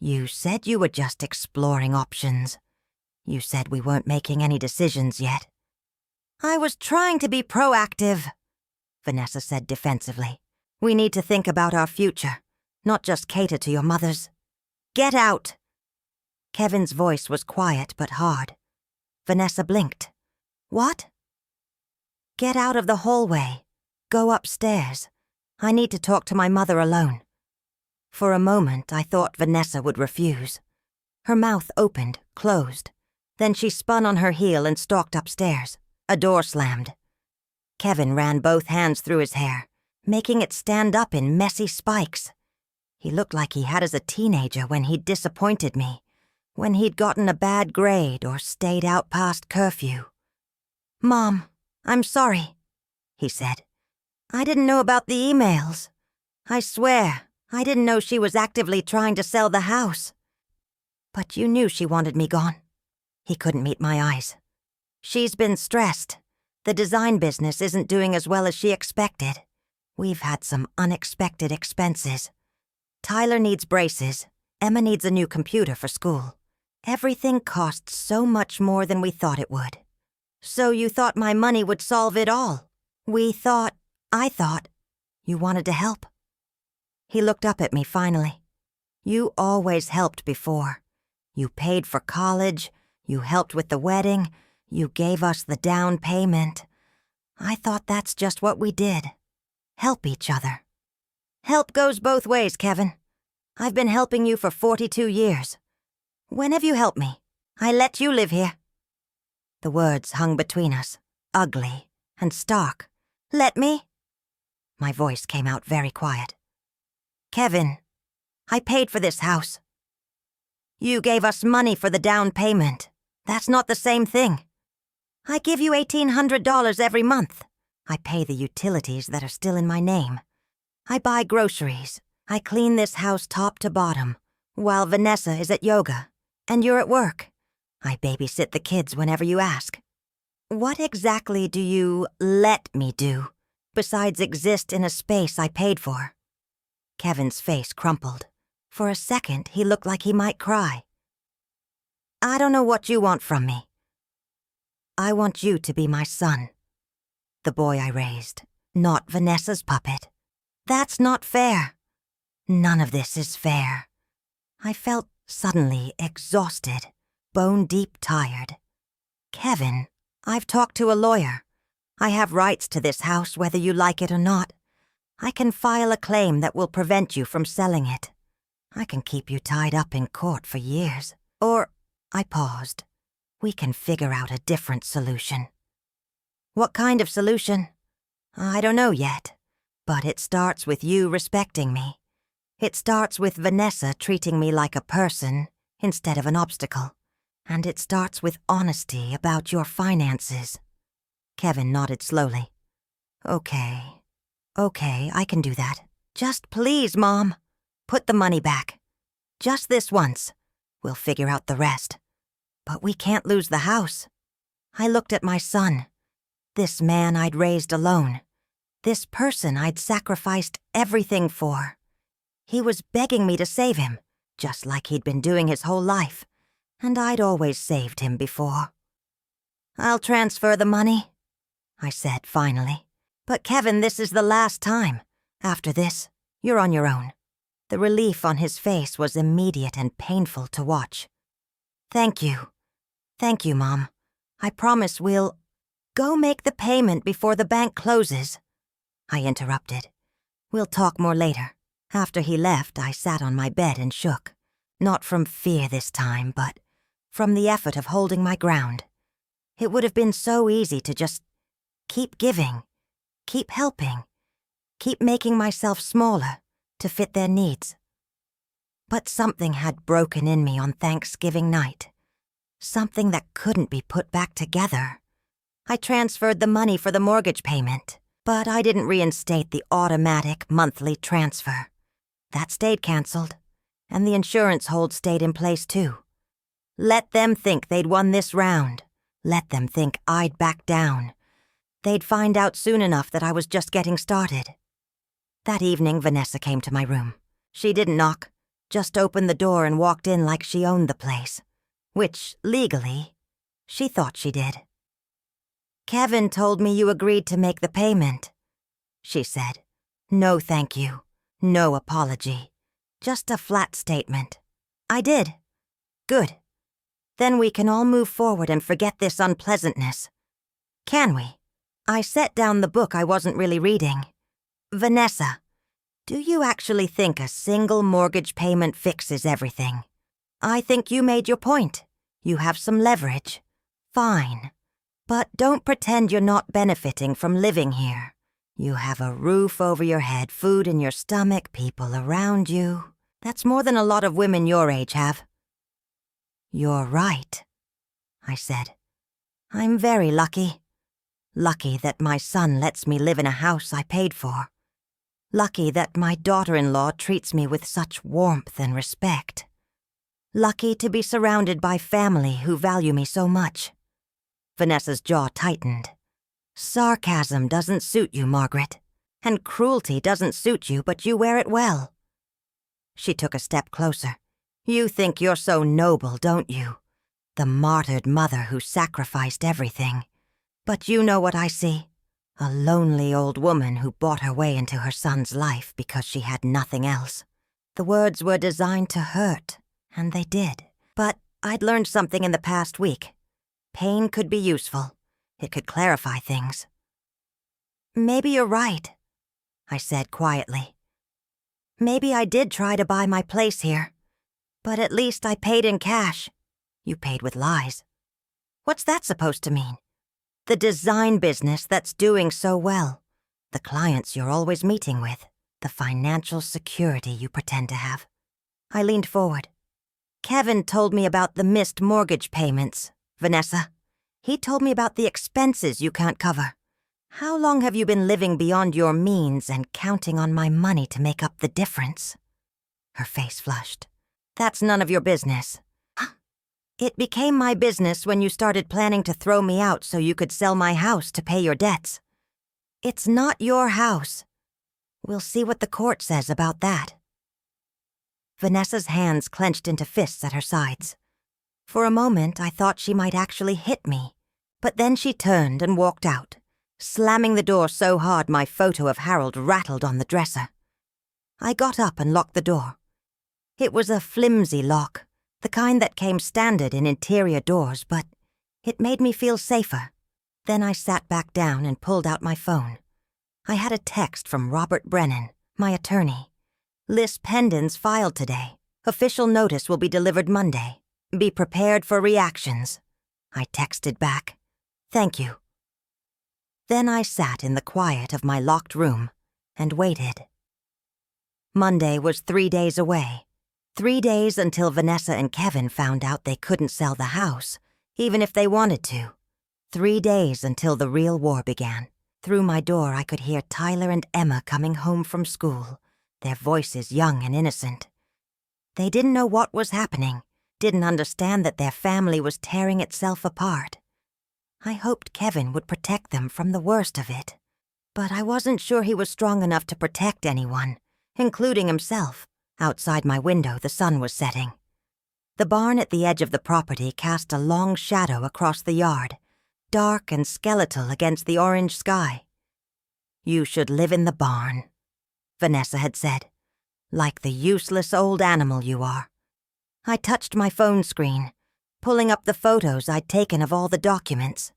You said you were just exploring options. You said we weren't making any decisions yet. I was trying to be proactive, Vanessa said defensively. We need to think about our future, not just cater to your mother's. Get out! Kevin's voice was quiet but hard. Vanessa blinked. What? Get out of the hallway. Go upstairs. I need to talk to my mother alone. For a moment, I thought Vanessa would refuse. Her mouth opened, closed. Then she spun on her heel and stalked upstairs. A door slammed. Kevin ran both hands through his hair, making it stand up in messy spikes. He looked like he had as a teenager when he'd disappointed me, when he'd gotten a bad grade or stayed out past curfew. Mom, I'm sorry, he said. I didn't know about the emails. I swear, I didn't know she was actively trying to sell the house. But you knew she wanted me gone. He couldn't meet my eyes. She's been stressed. The design business isn't doing as well as she expected. We've had some unexpected expenses. Tyler needs braces. Emma needs a new computer for school. Everything costs so much more than we thought it would. So you thought my money would solve it all. I thought, you wanted to help. He looked up at me finally. You always helped before. You paid for college. You helped with the wedding. You gave us the down payment. I thought that's just what we did. Help each other. Help goes both ways, Kevin. I've been helping you for 42 years. When have you helped me? I let you live here. The words hung between us, ugly and stark. Let me? My voice came out very quiet. Kevin, I paid for this house. You gave us money for the down payment. That's not the same thing. I give you $1,800 every month. I pay the utilities that are still in my name. I buy groceries. I clean this house top to bottom, while Vanessa is at yoga, and you're at work. I babysit the kids whenever you ask. What exactly do you let me do, besides exist in a space I paid for? Kevin's face crumpled. For a second, he looked like he might cry. I don't know what you want from me. I want you to be my son, the boy I raised, not Vanessa's puppet. That's not fair. None of this is fair. I felt suddenly exhausted, bone-deep tired. Kevin, I've talked to a lawyer. I have rights to this house whether you like it or not. I can file a claim that will prevent you from selling it. I can keep you tied up in court for years. Or, I paused, we can figure out a different solution. What kind of solution? I don't know yet, but it starts with you respecting me. It starts with Vanessa treating me like a person instead of an obstacle. And it starts with honesty about your finances. Kevin nodded slowly. Okay, I can do that. Just please, Mom, put the money back. Just this once. We'll figure out the rest. But we can't lose the house. I looked at my son. This man I'd raised alone. This person I'd sacrificed everything for. He was begging me to save him, just like he'd been doing his whole life. And I'd always saved him before. I'll transfer the money, I said finally. But Kevin, this is the last time. After this, you're on your own. The relief on his face was immediate and painful to watch. Thank you. Thank you, Mom. I promise we'll... Go make the payment before the bank closes, I interrupted. We'll talk more later. After he left, I sat on my bed and shook. Not from fear this time, but from the effort of holding my ground. It would have been so easy to just keep giving, keep helping, keep making myself smaller to fit their needs. But something had broken in me on Thanksgiving night. Something that couldn't be put back together. I transferred the money for the mortgage payment, but I didn't reinstate the automatic monthly transfer. That stayed canceled, and the insurance hold stayed in place too. Let them think they'd won this round. Let them think I'd back down. They'd find out soon enough that I was just getting started. That evening, Vanessa came to my room. She didn't knock, just opened the door and walked in like she owned the place. Which, legally, she thought she did. Kevin told me you agreed to make the payment, she said. No thank you. No apology. Just a flat statement. I did. Good. Then we can all move forward and forget this unpleasantness. Can we? I set down the book I wasn't really reading. Vanessa, do you actually think a single mortgage payment fixes everything? I think you made your point. You have some leverage. Fine. But don't pretend you're not benefiting from living here. You have a roof over your head, food in your stomach, people around you. That's more than a lot of women your age have. You're right, I said. I'm very lucky. Lucky that my son lets me live in a house I paid for. Lucky that my daughter-in-law treats me with such warmth and respect. Lucky to be surrounded by family who value me so much. Vanessa's jaw tightened. Sarcasm doesn't suit you, Margaret. And cruelty doesn't suit you, but you wear it well. She took a step closer. You think you're so noble, don't you? The martyred mother who sacrificed everything. But you know what I see? A lonely old woman who bought her way into her son's life because she had nothing else. The words were designed to hurt, and they did. But I'd learned something in the past week. Pain could be useful. It could clarify things. Maybe you're right, I said quietly. Maybe I did try to buy my place here. But at least I paid in cash. You paid with lies. What's that supposed to mean? The design business that's doing so well. The clients you're always meeting with. The financial security you pretend to have. I leaned forward. Kevin told me about the missed mortgage payments, Vanessa. He told me about the expenses you can't cover. How long have you been living beyond your means and counting on my money to make up the difference? Her face flushed. That's none of your business. It became my business when you started planning to throw me out so you could sell my house to pay your debts. It's not your house. We'll see what the court says about that. Vanessa's hands clenched into fists at her sides. For a moment, I thought she might actually hit me, but then she turned and walked out, slamming the door so hard my photo of Harold rattled on the dresser. I got up and locked the door. It was a flimsy lock, the kind that came standard in interior doors, but it made me feel safer. Then I sat back down and pulled out my phone. I had a text from Robert Brennan, my attorney. List pendants filed today. Official notice will be delivered Monday. Be prepared for reactions. I texted back, "Thank you." Then I sat in the quiet of my locked room and waited. Monday was 3 days away. 3 days until Vanessa and Kevin found out they couldn't sell the house, even if they wanted to. 3 days until the real war began. Through my door, I could hear Tyler and Emma coming home from school, their voices young and innocent. They didn't know what was happening, didn't understand that their family was tearing itself apart. I hoped Kevin would protect them from the worst of it, but I wasn't sure he was strong enough to protect anyone, including himself. Outside my window, the sun was setting. The barn at the edge of the property cast a long shadow across the yard, dark and skeletal against the orange sky. "You should live in the barn," Vanessa had said, "like the useless old animal you are." I touched my phone screen, pulling up the photos I'd taken of all the documents.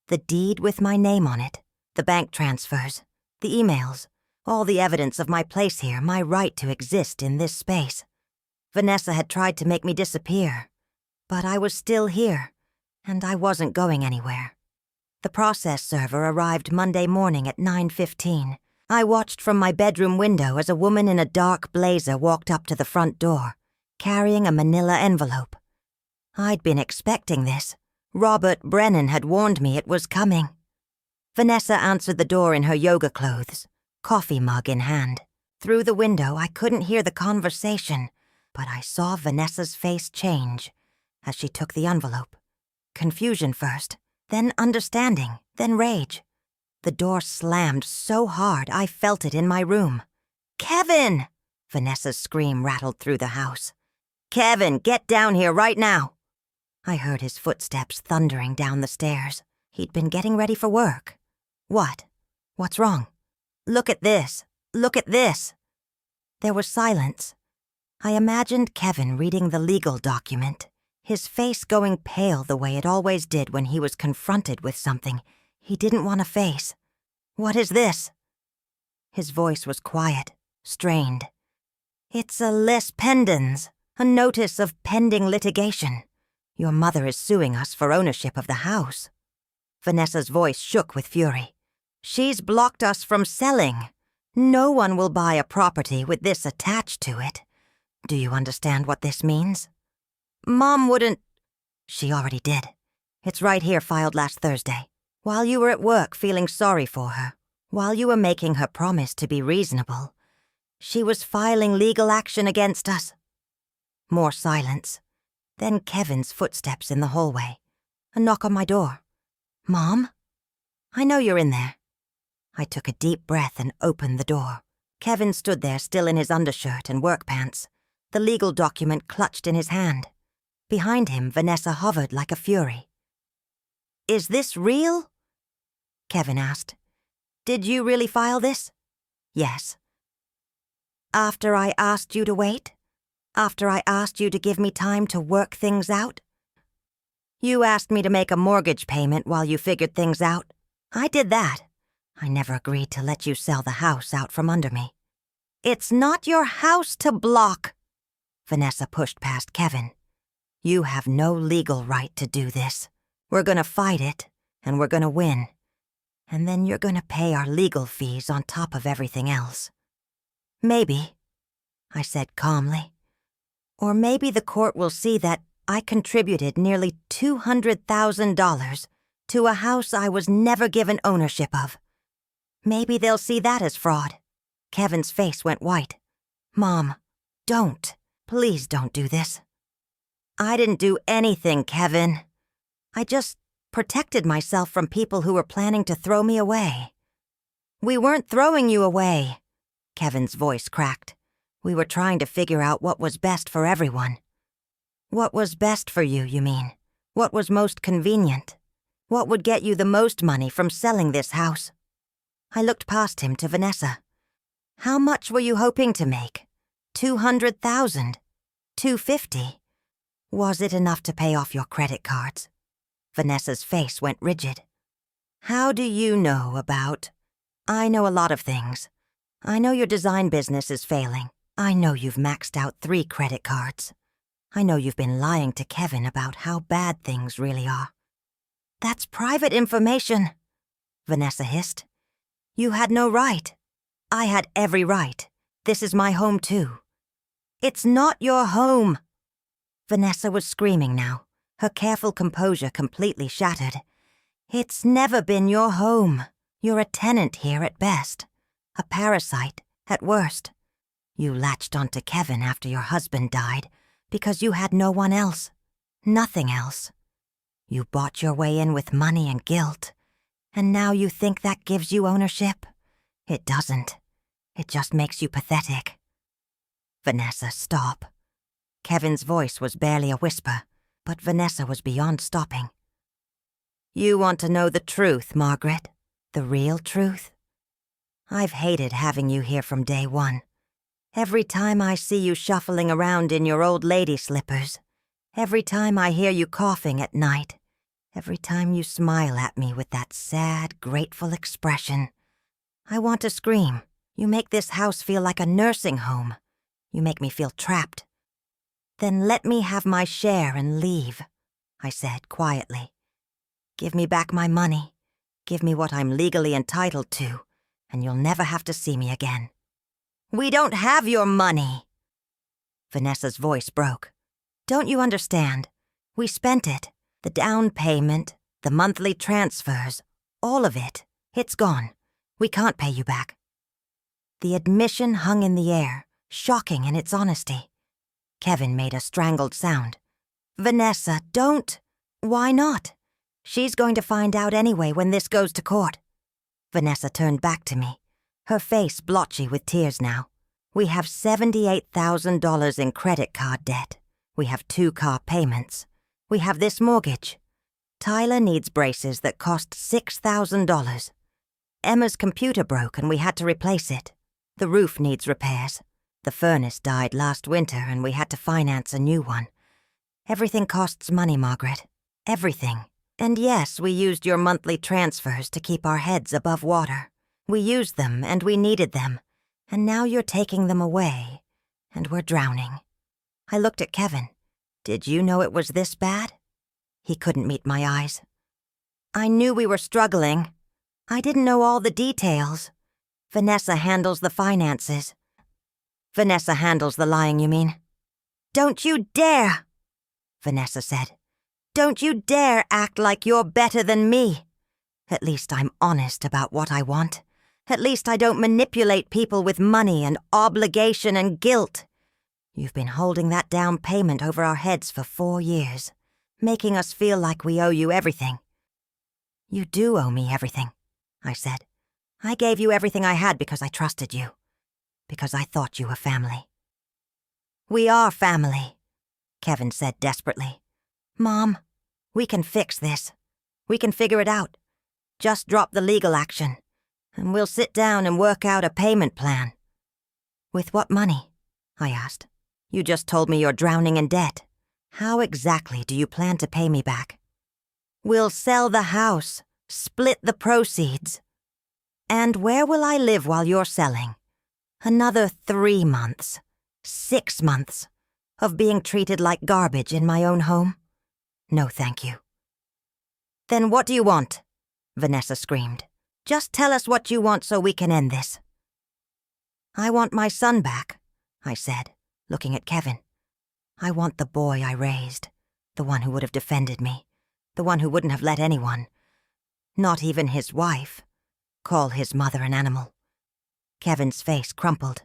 The deed with my name on it, the bank transfers, the emails, all the evidence of my place here, my right to exist in this space. Vanessa had tried to make me disappear, but I was still here, and I wasn't going anywhere. The process server arrived Monday morning at 9:15. I watched from my bedroom window as a woman in a dark blazer walked up to the front door, carrying a manila envelope. I'd been expecting this. Robert Brennan had warned me it was coming. Vanessa answered the door in her yoga clothes, coffee mug in hand. Through the window, I couldn't hear the conversation, but I saw Vanessa's face change as she took the envelope. Confusion first, then understanding, then rage. The door slammed so hard I felt it in my room. "Kevin!" Vanessa's scream rattled through the house. "Kevin, get down here right now!" I heard his footsteps thundering down the stairs. He'd been getting ready for work. "What? What's wrong?" "Look at this! Look at this!" There was silence. I imagined Kevin reading the legal document, his face going pale the way it always did when he was confronted with something he didn't want to face. "What is this?" His voice was quiet, strained. "It's a list pendens, a notice of pending litigation. Your mother is suing us for ownership of the house." Vanessa's voice shook with fury. "She's blocked us from selling. No one will buy a property with this attached to it. Do you understand what this means?" "Mom wouldn't—" "She already did. It's right here, filed last Thursday. While you were at work feeling sorry for her, while you were making her promise to be reasonable, she was filing legal action against us." More silence. Then Kevin's footsteps in the hallway. A knock on my door. "Mom? I know you're in there." I took a deep breath and opened the door. Kevin stood there still in his undershirt and work pants, the legal document clutched in his hand. Behind him, Vanessa hovered like a fury. "Is this real?" Kevin asked. "Did you really file this?" "Yes." "After I asked you to wait? After I asked you to give me time to work things out?" "You asked me to make a mortgage payment while you figured things out. I did that. I never agreed to let you sell the house out from under me." "It's not your house to block." Vanessa pushed past Kevin. "You have no legal right to do this. We're gonna fight it, and we're gonna win. And then you're gonna pay our legal fees on top of everything else." "Maybe," I said calmly. "Or maybe the court will see that I contributed nearly $200,000 to a house I was never given ownership of. Maybe they'll see that as fraud." Kevin's face went white. "Mom, don't. Please don't do this." "I didn't do anything, Kevin. I just protected myself from people who were planning to throw me away." "We weren't throwing you away." Kevin's voice cracked. "We were trying to figure out what was best for everyone." What was best for you, you mean? What was most convenient? What would get you the most money from selling this house? I looked past him to Vanessa. How much were you hoping to make? 200,000? 250? Was it enough to pay off your credit cards? Vanessa's face went rigid. How do you know about? I know a lot of things. I know your design business is failing. I know you've maxed out 3 credit cards. I know you've been lying to Kevin about how bad things really are. That's private information, Vanessa hissed. You had no right. I had every right. This is my home too. It's not your home. Vanessa was screaming now, her careful composure completely shattered. It's never been your home. You're a tenant here at best, a parasite at worst. You latched onto Kevin after your husband died because you had no one else, nothing else. You bought your way in with money and guilt, and now you think that gives you ownership? It doesn't. It just makes you pathetic. Vanessa, stop. Kevin's voice was barely a whisper, but Vanessa was beyond stopping. You want to know the truth, Margaret? The real truth? I've hated having you here from day one. Every time I see you shuffling around in your old lady slippers, every time I hear you coughing at night, every time you smile at me with that sad, grateful expression, I want to scream. You make this house feel like a nursing home. You make me feel trapped. Then let me have my share and leave, I said quietly. Give me back my money. Give me what I'm legally entitled to, and you'll never have to see me again. We don't have your money. Vanessa's voice broke. Don't you understand? We spent it. The down payment, the monthly transfers, all of it. It's gone. We can't pay you back. The admission hung in the air, shocking in its honesty. Kevin made a strangled sound. Vanessa, don't. Why not? She's going to find out anyway when this goes to court. Vanessa turned back to me, her face blotchy with tears now. We have $78,000 in credit card debt. We have 2 car payments. We have this mortgage. Tyler needs braces that cost $6,000. Emma's computer broke and we had to replace it. The roof needs repairs. The furnace died last winter and we had to finance a new one. Everything costs money, Margaret. Everything. And yes, we used your monthly transfers to keep our heads above water. We used them and we needed them. And now you're taking them away. And we're drowning. I looked at Kevin. Did you know it was this bad? He couldn't meet my eyes. I knew we were struggling. I didn't know all the details. Vanessa handles the finances. Vanessa handles the lying, you mean? Don't you dare, Vanessa said. Don't you dare act like you're better than me. At least I'm honest about what I want. At least I don't manipulate people with money and obligation and guilt. You've been holding that down payment over our heads for 4 years, making us feel like we owe you everything. You do owe me everything, I said. I gave you everything I had because I trusted you, because I thought you were family. We are family, Kevin said desperately. Mom, we can fix this. We can figure it out. Just drop the legal action, and we'll sit down and work out a payment plan. With what money? I asked. You just told me you're drowning in debt. How exactly do you plan to pay me back? We'll sell the house, split the proceeds. And where will I live while you're selling? Another 3 months, 6 months, of being treated like garbage in my own home? No, thank you. Then what do you want? Vanessa screamed. Just tell us what you want so we can end this. I want my son back, I said, looking at Kevin. I want the boy I raised, the one who would have defended me, the one who wouldn't have let anyone, not even his wife, call his mother an animal. Kevin's face crumpled.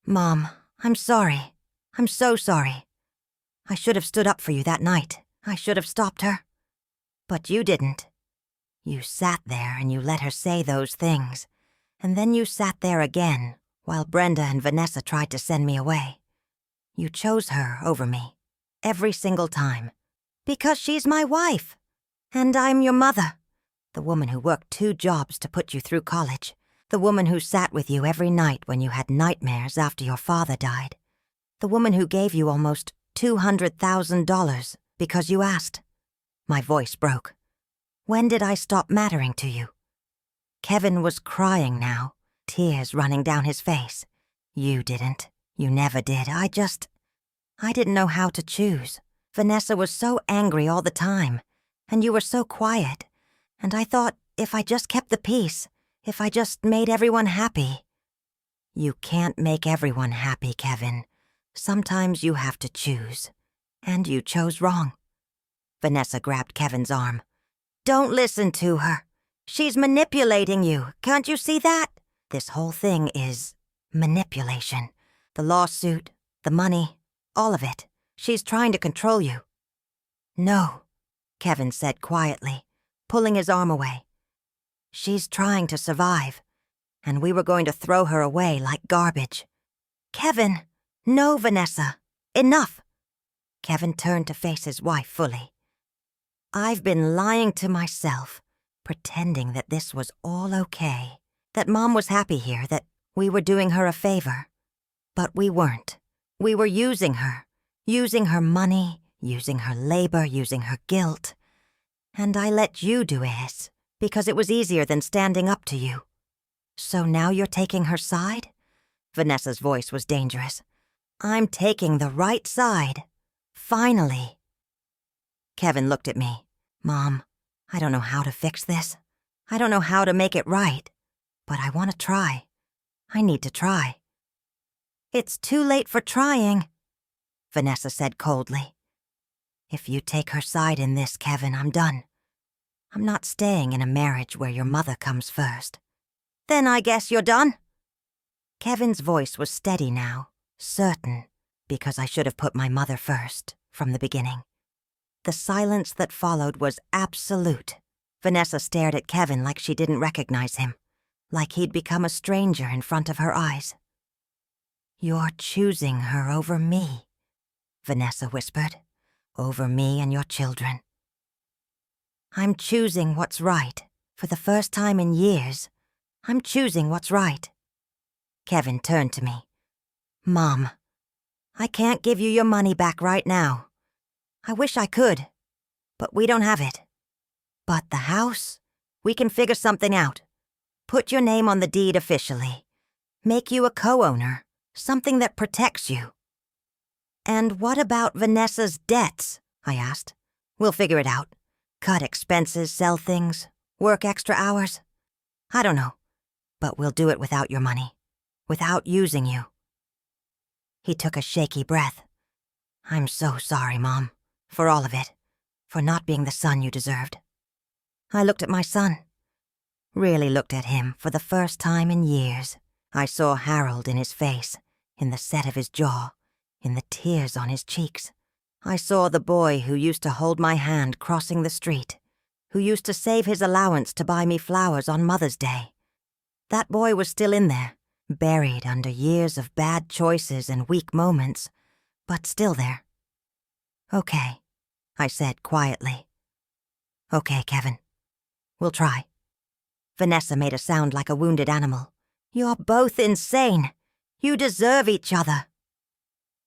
Mom, I'm sorry. I'm so sorry. I should have stood up for you that night. I should have stopped her. But you didn't. You sat there and you let her say those things, and then you sat there again while Brenda and Vanessa tried to send me away. You chose her over me. Every single time. Because she's my wife. And I'm your mother. The woman who worked 2 jobs to put you through college. The woman who sat with you every night when you had nightmares after your father died. The woman who gave you almost $200,000 because you asked. My voice broke. When did I stop mattering to you? Kevin was crying now, tears running down his face. You didn't. You never did. I didn't know how to choose. Vanessa was so angry all the time, and you were so quiet. And I thought if I just kept the peace, if I just made everyone happy. You can't make everyone happy, Kevin. Sometimes you have to choose. And you chose wrong. Vanessa grabbed Kevin's arm. Don't listen to her. She's manipulating you. Can't you see that? This whole thing is manipulation. The lawsuit, the money, all of it. She's trying to control you. No, Kevin said quietly, pulling his arm away. She's trying to survive, and we were going to throw her away like garbage. Kevin, no, Vanessa. Enough. Kevin turned to face his wife fully. I've been lying to myself, pretending that this was all okay, that Mom was happy here, that we were doing her a favor. But we weren't. We were using her money, using her labor, using her guilt. And I let you do it, because it was easier than standing up to you. So now you're taking her side? Vanessa's voice was dangerous. I'm taking the right side. Finally. Kevin looked at me. Mom, I don't know how to fix this. I don't know how to make it right. But I want to try. I need to try. It's too late for trying, Vanessa said coldly. If you take her side in this, Kevin, I'm done. I'm not staying in a marriage where your mother comes first. Then I guess you're done? Kevin's voice was steady now, certain, because I should have put my mother first from the beginning. The silence that followed was absolute. Vanessa stared at Kevin like she didn't recognize him, like he'd become a stranger in front of her eyes. You're choosing her over me, Vanessa whispered, over me and your children. I'm choosing what's right. For the first time in years, I'm choosing what's right. Kevin turned to me. Mom, I can't give you your money back right now. I wish I could, but we don't have it. But the house, we can figure something out. Put your name on the deed officially. Make you a co-owner, something that protects you. And what about Vanessa's debts? I asked. We'll figure it out. Cut expenses, sell things, work extra hours. I don't know, but we'll do it without your money, without using you. He took a shaky breath. I'm so sorry, Mom, for all of it, for not being the son you deserved. I looked at my son, really looked at him for the first time in years. I saw Harold in his face, in the set of his jaw, in the tears on his cheeks. I saw the boy who used to hold my hand crossing the street, who used to save his allowance to buy me flowers on Mother's Day. That boy was still in there, buried under years of bad choices and weak moments, but still there. Okay, I said quietly. Okay, Kevin. We'll try. Vanessa made a sound like a wounded animal. You're both insane. You deserve each other.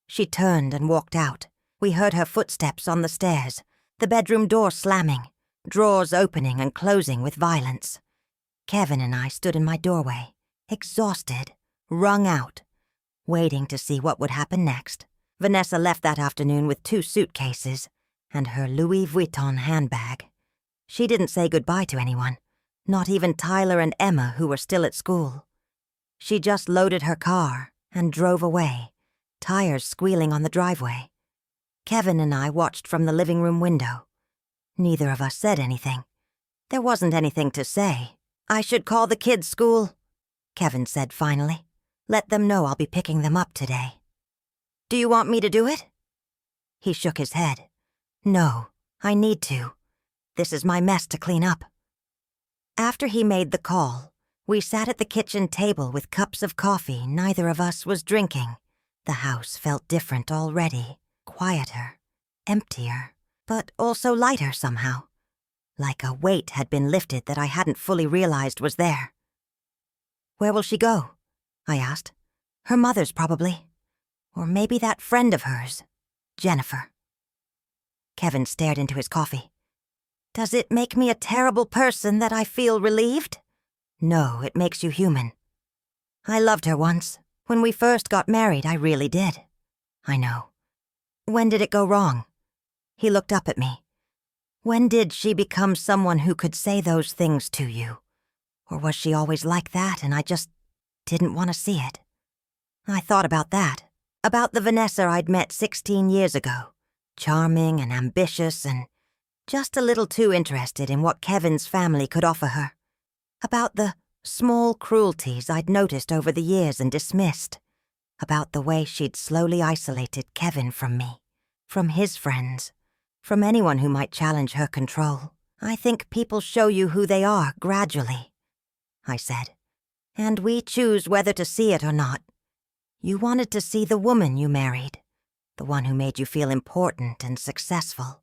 She turned and walked out. We heard her footsteps on the stairs, the bedroom door slamming, drawers opening and closing with violence. Kevin and I stood in my doorway, exhausted, wrung out, waiting to see what would happen next. Vanessa left that afternoon with 2 suitcases and her Louis Vuitton handbag. She didn't say goodbye to anyone, not even Tyler and Emma, who were still at school. She just loaded her car and drove away, tires squealing on the driveway. Kevin and I watched from the living room window. Neither of us said anything. There wasn't anything to say. I should call the kids' school, Kevin said finally. Let them know I'll be picking them up today. Do you want me to do it? He shook his head. No, I need to. This is my mess to clean up. After he made the call, we sat at the kitchen table with cups of coffee neither of us was drinking. The house felt different already, quieter, emptier, but also lighter somehow. Like a weight had been lifted that I hadn't fully realized was there. "Where will she go?" I asked. "Her mother's probably. Or maybe that friend of hers, Jennifer." Kevin stared into his coffee. "Does it make me a terrible person that I feel relieved?" "No, it makes you human. I loved her once. When we first got married, I really did." "I know. When did it go wrong?" He looked up at me. "When did she become someone who could say those things to you? Or was she always like that and I just didn't want to see it?" I thought about that. About the Vanessa I'd met 16 years ago. Charming and ambitious and just a little too interested in what Kevin's family could offer her. About the small cruelties I'd noticed over the years and dismissed. About the way she'd slowly isolated Kevin from me, from his friends, from anyone who might challenge her control. "I think people show you who they are gradually," I said. "And we choose whether to see it or not. You wanted to see the woman you married, the one who made you feel important and successful.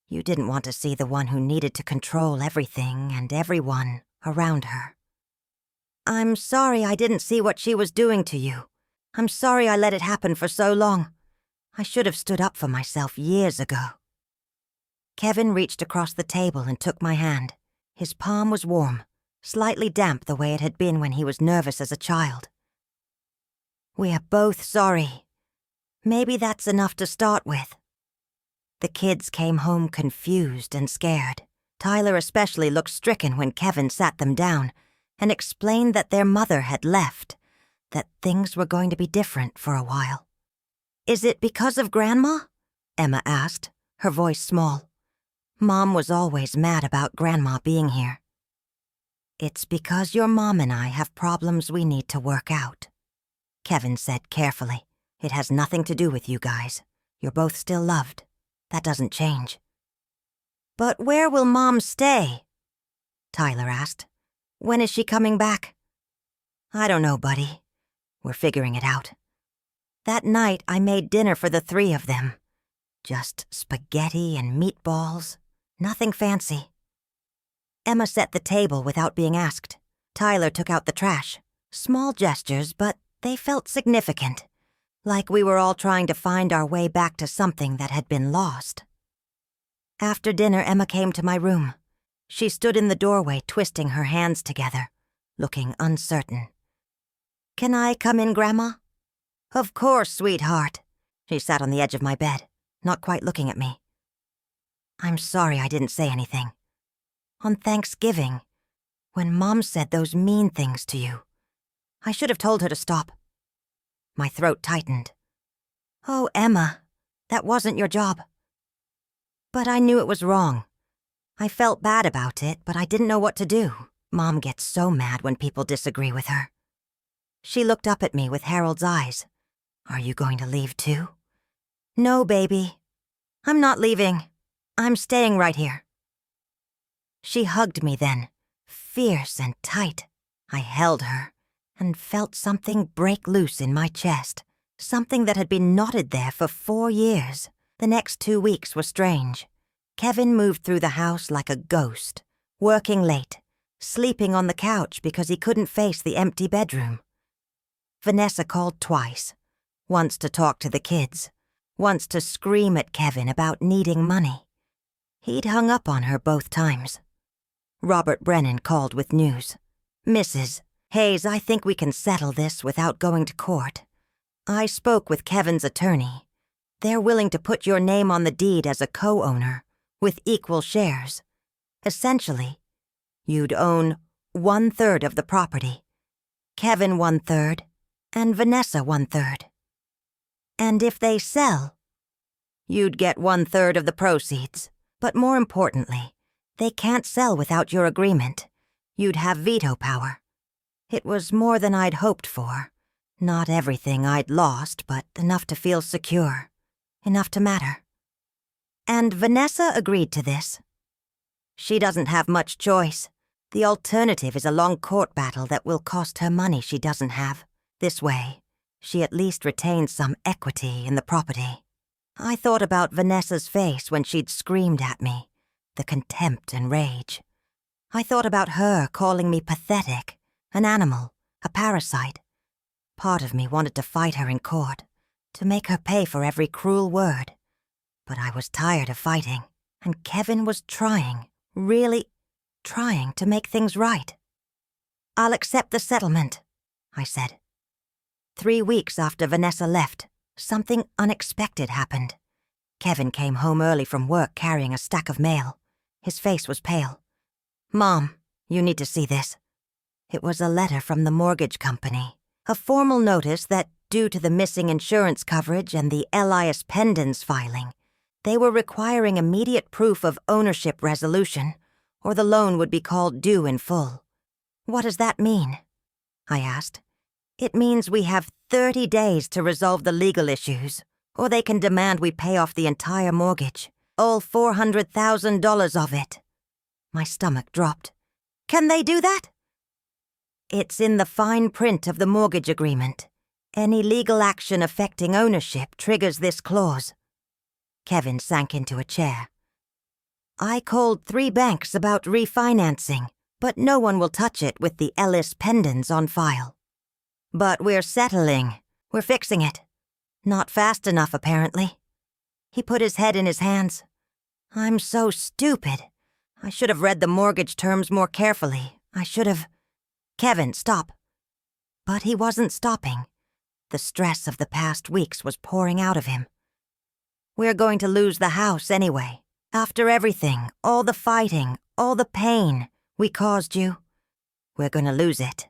You didn't want to see the one who needed to control everything and everyone around her." "I'm sorry I didn't see what she was doing to you. I'm sorry I let it happen for so long. I should have stood up for myself years ago." Kevin reached across the table and took my hand. His palm was warm, slightly damp the way it had been when he was nervous as a child. "We are both sorry. Maybe that's enough to start with." The kids came home confused and scared. Tyler especially looked stricken when Kevin sat them down and explained that their mother had left, that things were going to be different for a while. "Is it because of Grandma?" Emma asked, her voice small. Mom was always mad about Grandma being here. "It's because your mom and I have problems we need to work out," Kevin said carefully. "It has nothing to do with you guys. You're both still loved. That doesn't change." "But where will Mom stay?" Tyler asked. "When is she coming back?" "I don't know, buddy. We're figuring it out." That night, I made dinner for the three of them. Just spaghetti and meatballs. Nothing fancy. Emma set the table without being asked. Tyler took out the trash. Small gestures, but they felt significant. Like we were all trying to find our way back to something that had been lost. After dinner, Emma came to my room. She stood in the doorway, twisting her hands together, looking uncertain. "Can I come in, Grandma?" "Of course, sweetheart." She sat on the edge of my bed, not quite looking at me. "I'm sorry I didn't say anything. On Thanksgiving, when Mom said those mean things to you, I should have told her to stop." My throat tightened. "Oh, Emma, that wasn't your job." But I knew it was wrong. I felt bad about it, but I didn't know what to do. Mom gets so mad when people disagree with her. She looked up at me with Harold's eyes. "Are you going to leave too?" "No, baby. I'm not leaving. I'm staying right here." She hugged me then, fierce and tight. I held her and felt something break loose in my chest, something that had been knotted there for 4 years. The next 2 weeks were strange. Kevin moved through the house like a ghost, working late, sleeping on the couch because he couldn't face the empty bedroom. Vanessa called twice, once to talk to the kids, once to scream at Kevin about needing money. He'd hung up on her both times. Robert Brennan called with news. "Mrs. Hayes, I think we can settle this without going to court. I spoke with Kevin's attorney. They're willing to put your name on the deed as a co-owner, with equal shares. Essentially, you'd own 1/3 of the property, Kevin 1/3, and Vanessa 1/3. And if they sell, you'd get 1/3 of the proceeds. But more importantly, they can't sell without your agreement. You'd have veto power." It was more than I'd hoped for. Not everything I'd lost, but enough to feel secure. Enough to matter. And Vanessa agreed to this. She doesn't have much choice. The alternative is a long court battle that will cost her money she doesn't have. This way, she at least retains some equity in the property. I thought about Vanessa's face when she'd screamed at me, the contempt and rage. I thought about her calling me pathetic, an animal, a parasite. Part of me wanted to fight her in court, to make her pay for every cruel word. But I was tired of fighting, and Kevin was trying, really trying to make things right. "I'll accept the settlement," I said. 3 weeks after Vanessa left, something unexpected happened. Kevin came home early from work carrying a stack of mail. His face was pale. "Mom, you need to see this." It was a letter from the mortgage company, a formal notice that, due to the missing insurance coverage and the Elias Pendens filing, they were requiring immediate proof of ownership resolution, or the loan would be called due in full. "What does that mean?" I asked. "It means we have 30 days to resolve the legal issues, or they can demand we pay off the entire mortgage, all $400,000 of it." My stomach dropped. "Can they do that?" "It's in the fine print of the mortgage agreement. Any legal action affecting ownership triggers this clause." Kevin sank into a chair. "I called 3 banks about refinancing, but no one will touch it with the Ellis Pendens on file. But we're settling. We're fixing it. Not fast enough, apparently." He put his head in his hands. "I'm so stupid. I should have read the mortgage terms more carefully. I should have—" "Kevin, stop." But he wasn't stopping. The stress of the past weeks was pouring out of him. "We're going to lose the house anyway. After everything, all the fighting, all the pain we caused you. We're going to lose it.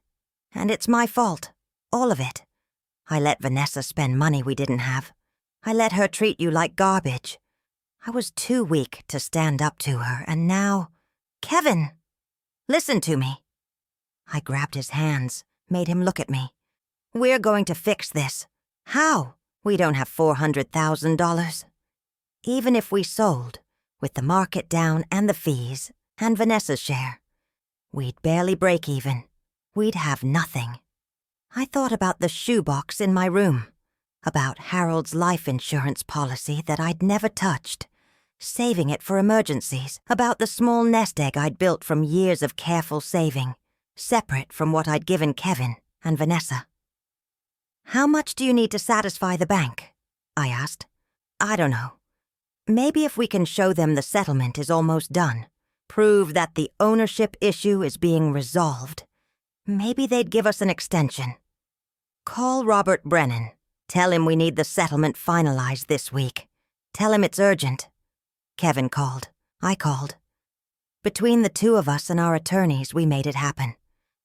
And it's my fault. All of it. I let Vanessa spend money we didn't have. I let her treat you like garbage. I was too weak to stand up to her, and now— Kevin! Listen to me." I grabbed his hands, made him look at me. "We're going to fix this. How? We don't have $400,000. Even if we sold, with the market down and the fees, and Vanessa's share, we'd barely break even. We'd have nothing." I thought about the shoebox in my room, about Harold's life insurance policy that I'd never touched, saving it for emergencies, about the small nest egg I'd built from years of careful saving, separate from what I'd given Kevin and Vanessa. "How much do you need to satisfy the bank?" I asked. "I don't know. Maybe if we can show them the settlement is almost done, prove that the ownership issue is being resolved, maybe they'd give us an extension. Call Robert Brennan. Tell him we need the settlement finalized this week. Tell him it's urgent." Kevin called. I called. Between the two of us and our attorneys, we made it happen.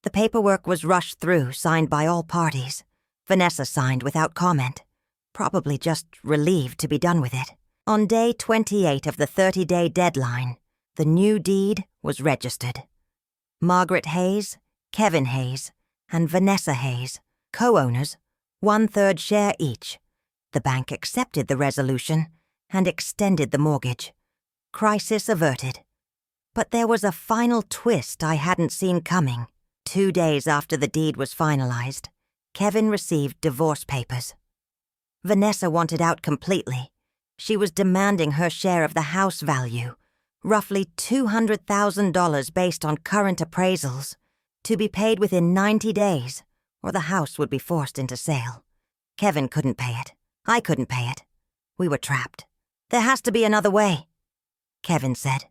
The paperwork was rushed through, signed by all parties. Vanessa signed without comment, probably just relieved to be done with it. On day 28 of the 30-day deadline, the new deed was registered. Margaret Hayes, Kevin Hayes, and Vanessa Hayes, co-owners, 1/3 share each. The bank accepted the resolution and extended the mortgage. Crisis averted. But there was a final twist I hadn't seen coming. 2 days after the deed was finalized, Kevin received divorce papers. Vanessa wanted out completely. She was demanding her share of the house value, roughly $200,000 based on current appraisals, to be paid within 90 days, or the house would be forced into sale. Kevin couldn't pay it. I couldn't pay it. We were trapped. "There has to be another way," Kevin said.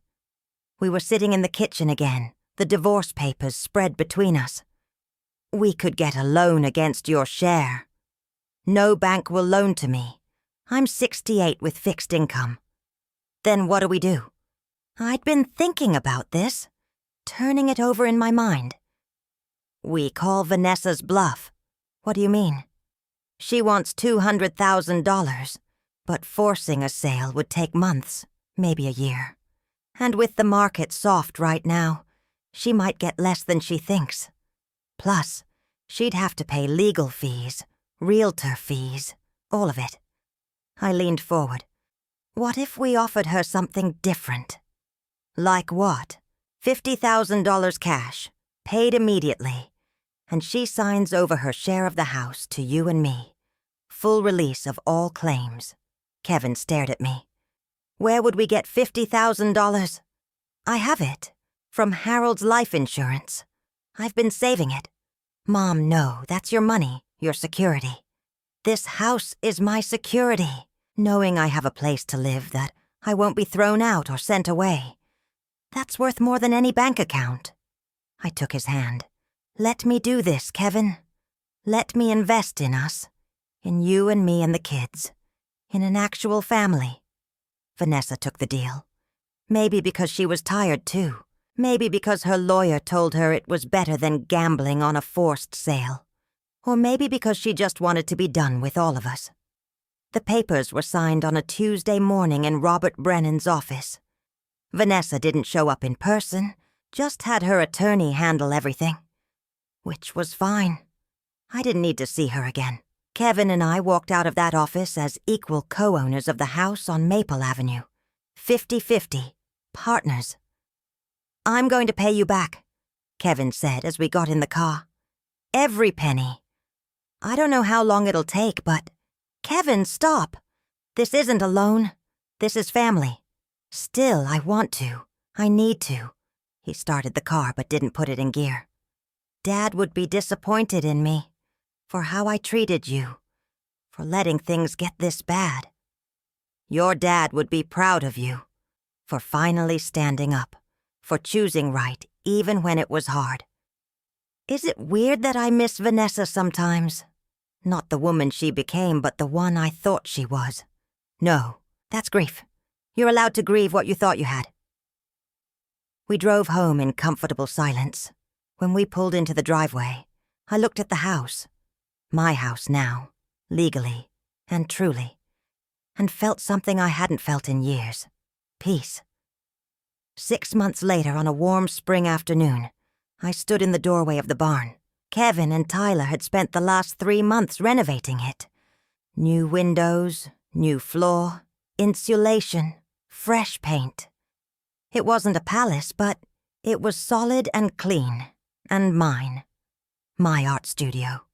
We were sitting in the kitchen again, the divorce papers spread between us. "We could get a loan against your share. No bank will loan to me. I'm 68 with fixed income." "Then what do we do?" I'd been thinking about this, turning it over in my mind. "We call Vanessa's bluff." "What do you mean?" "She wants $200,000, but forcing a sale would take months, maybe a year. And with the market soft right now, she might get less than she thinks. Plus, she'd have to pay legal fees, realtor fees, all of it." I leaned forward. "What if we offered her something different?" "Like what?" $50,000 cash, paid immediately, and she signs over her share of the house to you and me. Full release of all claims. Kevin stared at me. Where would we get $50,000? I have it. From Harold's life insurance. I've been saving it. Mom, no, that's your money, your security. This house is my security, knowing I have a place to live that I won't be thrown out or sent away. That's worth more than any bank account. I took his hand. Let me do this, Kevin. Let me invest in us. In you and me and the kids. In an actual family. Vanessa took the deal. Maybe because she was tired too. Maybe because her lawyer told her it was better than gambling on a forced sale. Or maybe because she just wanted to be done with all of us. The papers were signed on a Tuesday morning in Robert Brennan's office. Vanessa didn't show up in person, just had her attorney handle everything. Which was fine. I didn't need to see her again. Kevin and I walked out of that office as equal co-owners of the house on Maple Avenue. 50-50. Partners. I'm going to pay you back, Kevin said as we got in the car. Every penny. I don't know how long it'll take, but... Kevin, stop. This isn't a loan. This is family. Still, I want to. I need to. He started the car but didn't put it in gear. Dad would be disappointed in me. For how I treated you. For letting things get this bad. Your dad would be proud of you. For finally standing up. For choosing right, even when it was hard. Is it weird that I miss Vanessa sometimes? Not the woman she became, but the one I thought she was. No, that's grief. You're allowed to grieve what you thought you had. We drove home in comfortable silence. When we pulled into the driveway, I looked at the house. My house now, legally and truly, and felt something I hadn't felt in years. Peace. 6 months later, on a warm spring afternoon, I stood in the doorway of the barn. Kevin and Tyler had spent the last 3 months renovating it. New windows, new floor, insulation, fresh paint. It wasn't a palace, but it was solid and clean, and mine. My art studio.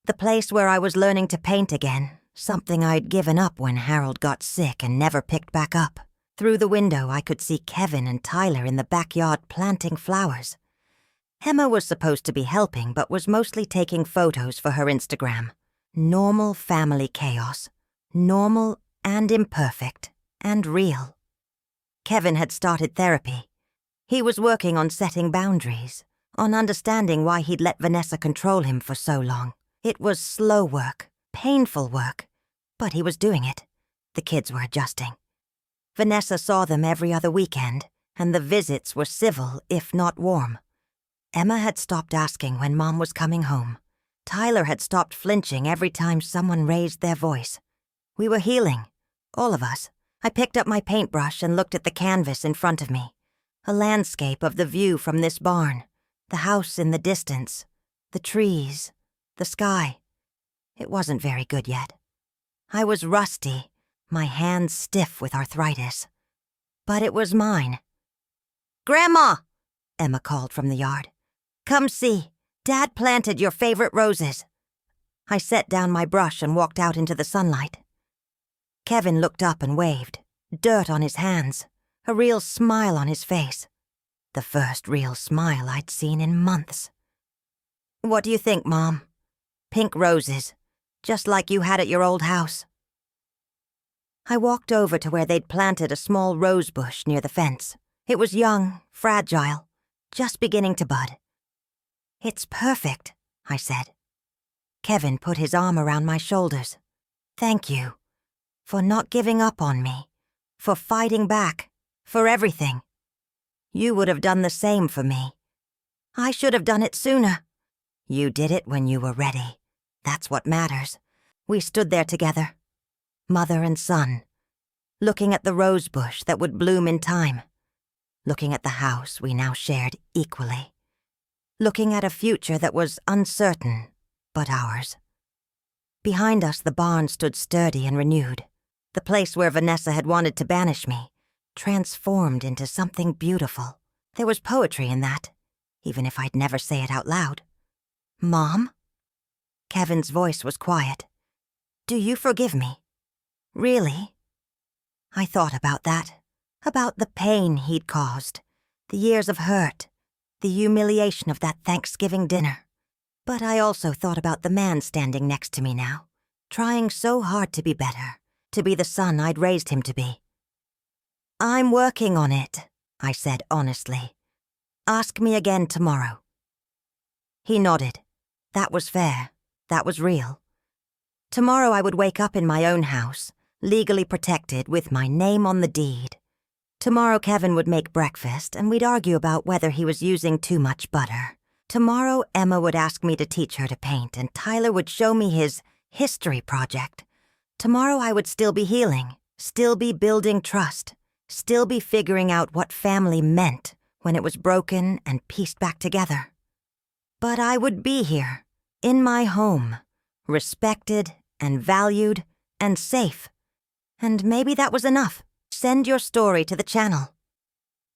The place where I was learning to paint again, something I'd given up when Harold got sick and never picked back up. Through the window, I could see Kevin and Tyler in the backyard planting flowers. Emma was supposed to be helping, but was mostly taking photos for her Instagram. Normal family chaos. Normal and imperfect and real. Kevin had started therapy. He was working on setting boundaries, on understanding why he'd let Vanessa control him for so long. It was slow work, painful work, but he was doing it. The kids were adjusting. Vanessa saw them every other weekend, and the visits were civil, if not warm. Emma had stopped asking when Mom was coming home. Tyler had stopped flinching every time someone raised their voice. We were healing, all of us. I picked up my paintbrush and looked at the canvas in front of me. A landscape of the view from this barn, the house in the distance, the trees, the sky. It wasn't very good yet. I was rusty, my hands stiff with arthritis. But it was mine. "Grandma!" Emma called from the yard. "Come see. Dad planted your favorite roses." I set down my brush and walked out into the sunlight. Kevin looked up and waved, dirt on his hands, a real smile on his face. The first real smile I'd seen in months. "What do you think, Mom?" "Pink roses, just like you had at your old house." I walked over to where they'd planted a small rose bush near the fence. It was young, fragile, just beginning to bud. "It's perfect," I said. Kevin put his arm around my shoulders. "Thank you. For not giving up on me. For fighting back. For everything. You would have done the same for me. I should have done it sooner. You did it when you were ready. That's what matters." We stood there together, mother and son, looking at the rose bush that would bloom in time, looking at the house we now shared equally, looking at a future that was uncertain, but ours. Behind us, the barn stood sturdy and renewed, the place where Vanessa had wanted to banish me, transformed into something beautiful. There was poetry in that, even if I'd never say it out loud. "Mom?" Kevin's voice was quiet. "Do you forgive me? Really? I thought about that, about the pain he'd caused, the years of hurt, the humiliation of that Thanksgiving dinner. But I also thought about the man standing next to me now, trying so hard to be better, to be the son I'd raised him to be. "I'm working on it," I said honestly. "Ask me again tomorrow." He nodded. That was fair. That was real. Tomorrow I would wake up in my own house, legally protected with my name on the deed. Tomorrow Kevin would make breakfast and we'd argue about whether he was using too much butter. Tomorrow Emma would ask me to teach her to paint and Tyler would show me his history project. Tomorrow I would still be healing, still be building trust, still be figuring out what family meant when it was broken and pieced back together. But I would be here, in my home, respected and valued and safe. And maybe that was enough. Send your story to the channel.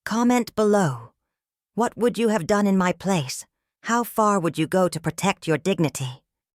Comment below. What would you have done in my place? How far would you go to protect your dignity?